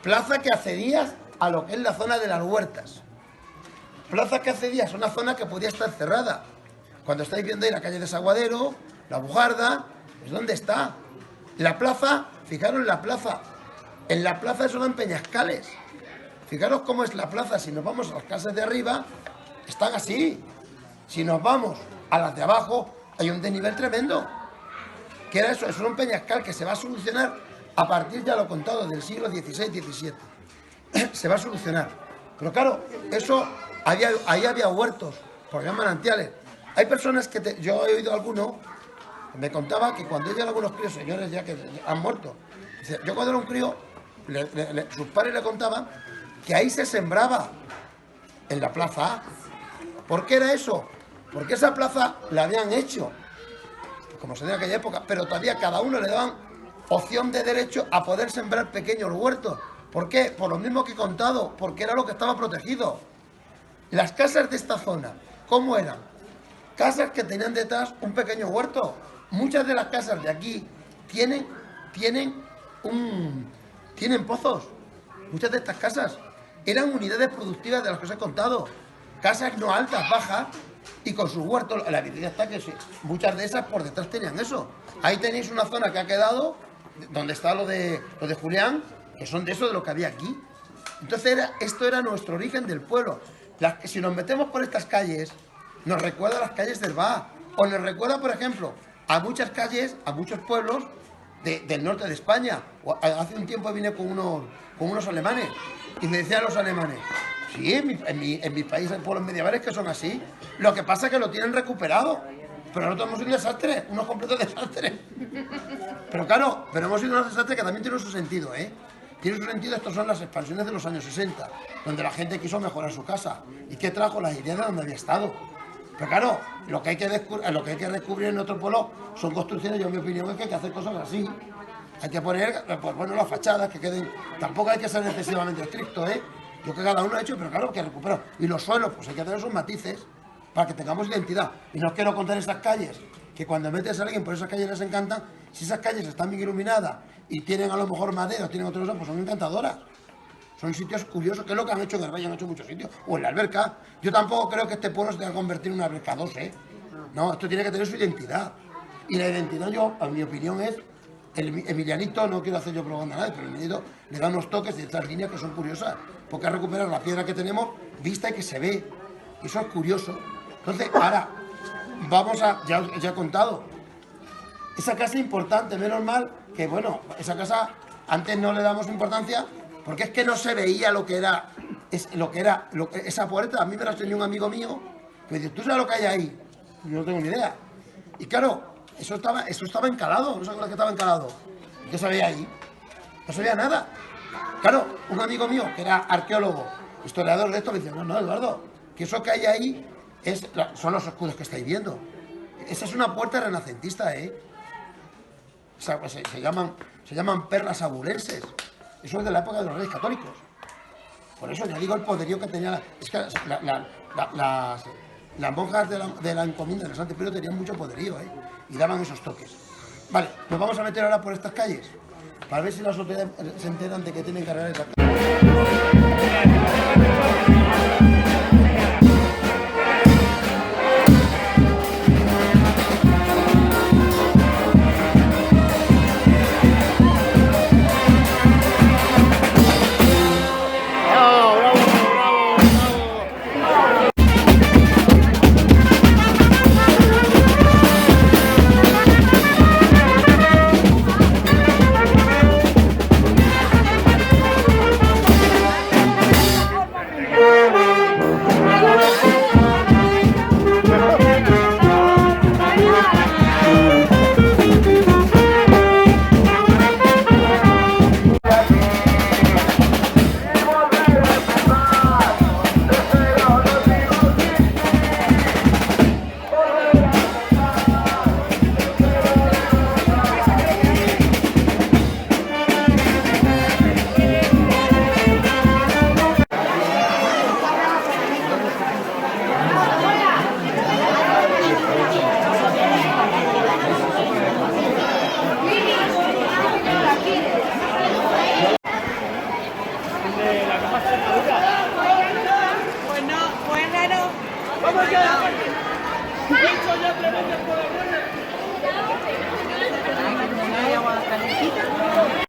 Plaza que accedías a lo que es la zona de las huertas. Plaza que accedías a una zona que podía estar cerrada. Cuando estáis viendo ahí la calle de Saguadero, la Bujarda, pues ¿dónde está? La plaza, fijaros en la plaza. En la plaza eso eran peñascales. Fijaros cómo es la plaza. Si nos vamos a las casas de arriba, están así. Si nos vamos a las de abajo, hay un desnivel tremendo. ¿Qué era eso? Eso era un peñascal que se va a solucionar a partir, ya lo he contado, del siglo XVI-XVII. Se va a solucionar. Pero claro, eso, ahí había huertos, porque había manantiales. Hay personas que, yo he oído a alguno, me contaba que cuando eran algunos críos, señores ya que han muerto, dice, yo cuando era un crío, sus padres le contaban que ahí se sembraba, en la plaza. ¿Por qué era eso? Porque esa plaza la habían hecho, como se dio en aquella época, pero todavía cada uno le daban opción de derecho a poder sembrar pequeños huertos. ¿Por qué? Por lo mismo que he contado, porque era lo que estaba protegido. Las casas de esta zona, ¿cómo eran? Casas que tenían detrás un pequeño huerto. Muchas de las casas de aquí tienen pozos. Muchas de estas casas eran unidades productivas de las que os he contado. Casas no altas, bajas, y con sus huertos. La evidencia está que sí, muchas de esas por detrás tenían eso. Ahí tenéis una zona que ha quedado, donde está lo de Julián, que son de eso de lo que había aquí. Entonces esto era nuestro origen del pueblo. Si nos metemos por estas calles, nos recuerda a las calles del Ba, o nos recuerda, por ejemplo, a muchas calles, a muchos pueblos del norte de España. Hace un tiempo vine con unos alemanes, y me decían los alemanes, sí, en mi país hay pueblos medievales que son así. Lo que pasa es que lo tienen recuperado. Pero nosotros hemos sido un desastre, unos completos desastres. Pero claro, hemos sido unos desastres que también tienen su sentido, ¿eh? Tiene su sentido, estos son las expansiones de los años 60, donde la gente quiso mejorar su casa. ¿Y qué trajo? Las ideas de donde había estado. Pero claro, lo que hay que descubrir en nuestro pueblo son construcciones. Yo, en mi opinión, es que hay que hacer cosas así. Hay que poner, pues bueno, las fachadas que queden. Tampoco hay que ser excesivamente estricto, ¿eh? Yo que cada uno ha hecho, pero claro, que recuperar. Y los suelos, pues hay que tener sus matices para que tengamos identidad. Y no quiero contar estas calles, que cuando metes a alguien por esas calles les encantan. Si esas calles están bien iluminadas y tienen a lo mejor madera o tienen otros, pues son encantadoras. Son sitios curiosos, que es lo que han hecho en Herbás, han hecho muchos sitios. O en la alberca. Yo tampoco creo que este pueblo se tenga que convertir en una alberca 2, ¿eh? No, esto tiene que tener su identidad. Y la identidad, yo, en mi opinión, es el Emilianito, no quiero hacer yo propaganda a nadie, pero el Emilianito le da unos toques de estas líneas que son curiosas, porque ha recuperado la piedra que tenemos vista y que se ve. Eso es curioso. Entonces, ahora, vamos a, ya he contado, esa casa importante, menos mal que, bueno, esa casa antes no le damos importancia, porque es que no se veía lo que era esa puerta. A mí me la enseñó un amigo mío, que me dice, ¿tú sabes lo que hay ahí? Yo no tengo ni idea. Y claro, eso estaba encalado, ¿no sabes que estaba encalado? ¿Qué se veía ahí? No se veía nada. Claro, un amigo mío, que era arqueólogo, historiador de esto, me dice, no, Eduardo, que eso que hay ahí son los escudos que estáis viendo. Esa es una puerta renacentista, ¿eh? O sea, pues se llaman perlas abulenses. Eso es de la época de los reyes católicos. Por eso ya digo el poderío que tenía. Es que las monjas de la encomienda del Santo Imperio tenían mucho poderío, ¿eh? Y daban esos toques. Vale, nos vamos a meter ahora por estas calles para ver si las autoridades se enteran de que tienen que arreglar esa calle. Hay agua calientita.